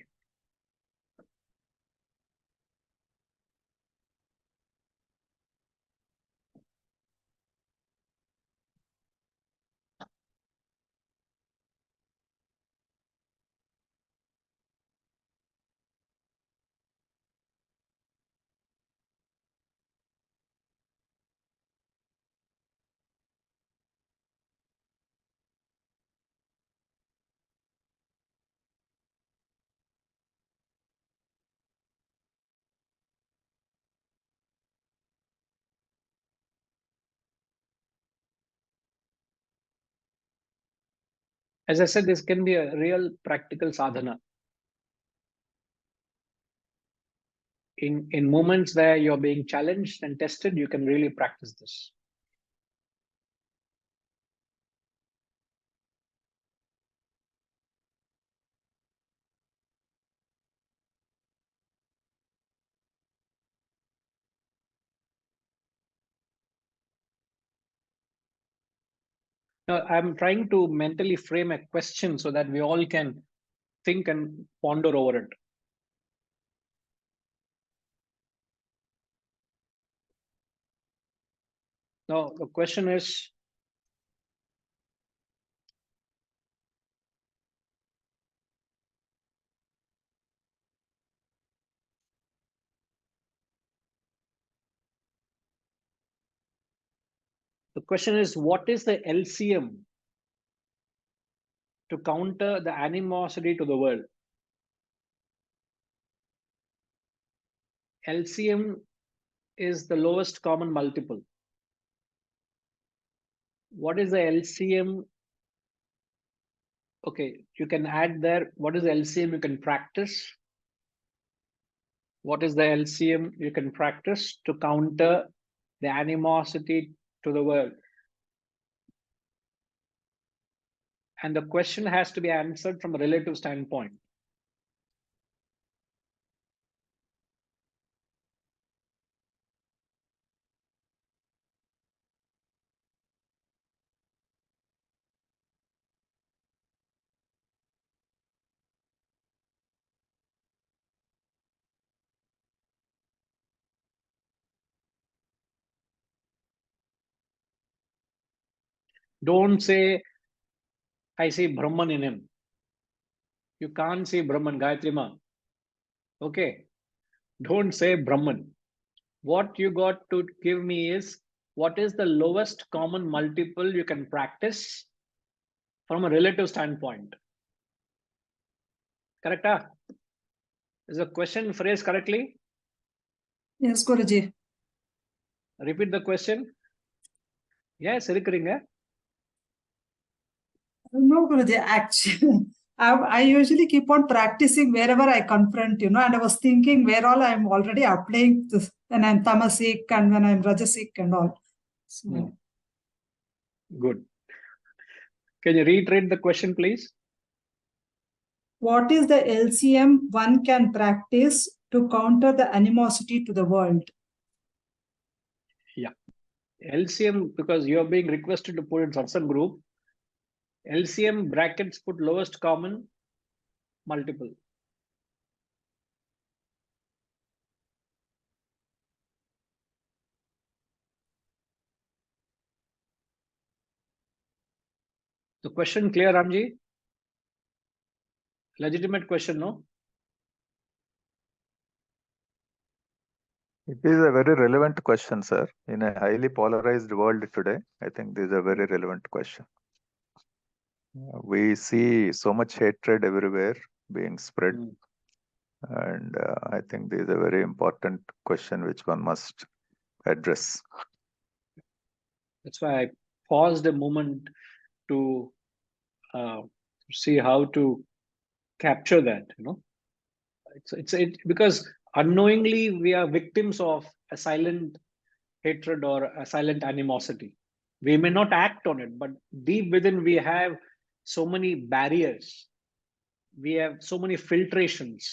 As I said, this can be a real practical sadhana. In moments where you're being challenged and tested, you can really practice this. Now, I'm trying to mentally frame a question so that we all can think and ponder over it. Now, the question is, what is the LCM to counter the animosity to the world? LCM is the lowest common multiple. What is the LCM? Okay, you can add there, what is the LCM you can practice? What is the LCM you can practice to counter the animosity to the world? And the question has to be answered from a relative standpoint. Don't say, I see Brahman in him. You can't see Brahman, Gayatri Ma. Okay. Don't say Brahman. What you got to give me is, what is the lowest common multiple you can practice from a relative standpoint? Correct? Is the question phrased correctly? Yes, Guruji. Repeat the question. Yes, இருக்கிறீங்க. No, Guruji, actually, I usually keep on practicing wherever I confront, and I was thinking where all I'm already applying this when I'm tamasic and when I'm rajasic and all. So, Good. Can you reiterate the question, please? what is the LCM one can practice to counter the animosity to the world? LCM, because you're being requested to put in satsang group, LCM brackets put lowest common multiple. The question clear, Ramji? Legitimate question, no? It is a very relevant question, sir. In a highly polarized world today, I think this is a very relevant question. We see so much hatred everywhere being spread. And I think this is a very important question which one must address. That's why I paused a moment to see how to capture that, because unknowingly we are victims of a silent hatred or a silent animosity. We may not act on it, but deep within we have so many barriers. We have so many filtrations,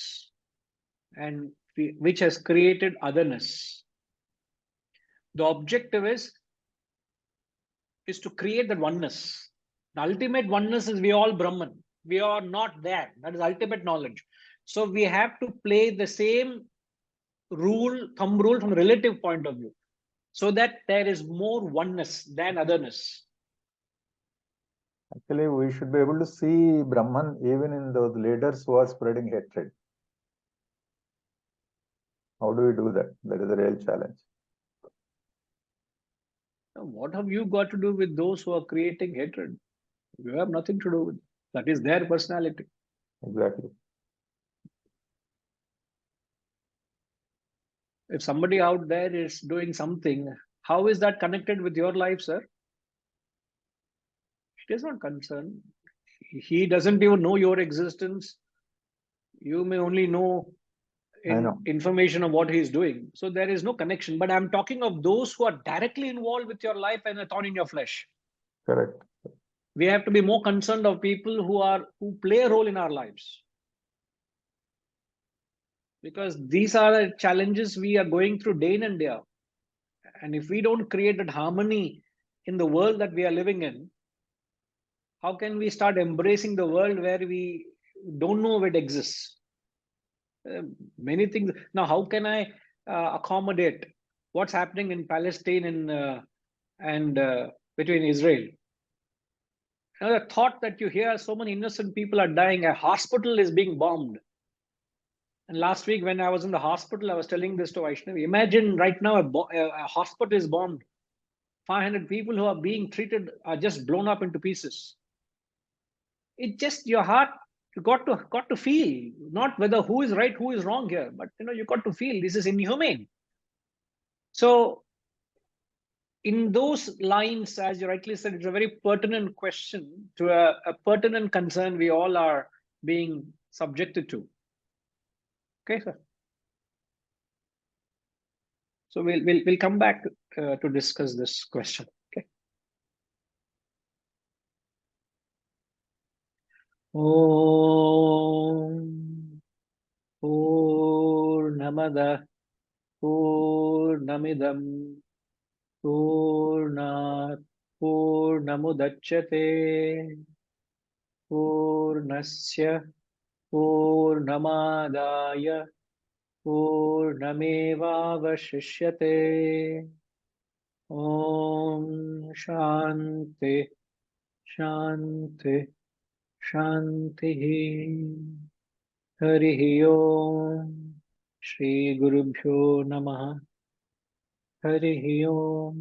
and which has created otherness. The objective is to create that oneness. The ultimate oneness is we all Brahman. We are not there. That is ultimate knowledge. So we have to play the same thumb rule from a relative point of view, so that there is more oneness than otherness. Actually, we should be able to see Brahman even in those leaders who are spreading hatred. How do we do that? That is a real challenge. Now, what have you got to do with those who are creating hatred? You have nothing to do with it. That is their personality. Exactly. If somebody out there is doing something, how is that connected with your life, sir? It is not concerned. He doesn't even know your existence. You may only know information of what he is doing. So there is no connection. But I'm talking of those who are directly involved with your life and a thorn in your flesh. Correct. We have to be more concerned of people who play a role in our lives. Because these are the challenges we are going through day in and day out. And if we don't create that harmony in the world that we are living in, how can we start embracing the world where we don't know it exists? Many things. Now, how can I accommodate what's happening in Palestine and between Israel? Now, the thought that you hear so many innocent people are dying, a hospital is being bombed. And last week, when I was in the hospital, I was telling this to Vaishnavi. Imagine right now a hospital is bombed. 500 people who are being treated are just blown up into pieces. It just, your heart, you got to feel, not whether who is right, who is wrong here, but you got to feel this is inhumane. So in those lines, as you rightly said, it's a very pertinent question to a pertinent concern we all are being subjected to. Okay, sir. So we'll come back to discuss this question. Okay. Om Purnamada Purnamidam Purnat Purnamudachyate Purnasya Purnamadaya Purnamevavashishyate. Om Shanti Shanti Shanti. Harihi Om. Shri Gurubhyo Namaha. Harihi Om.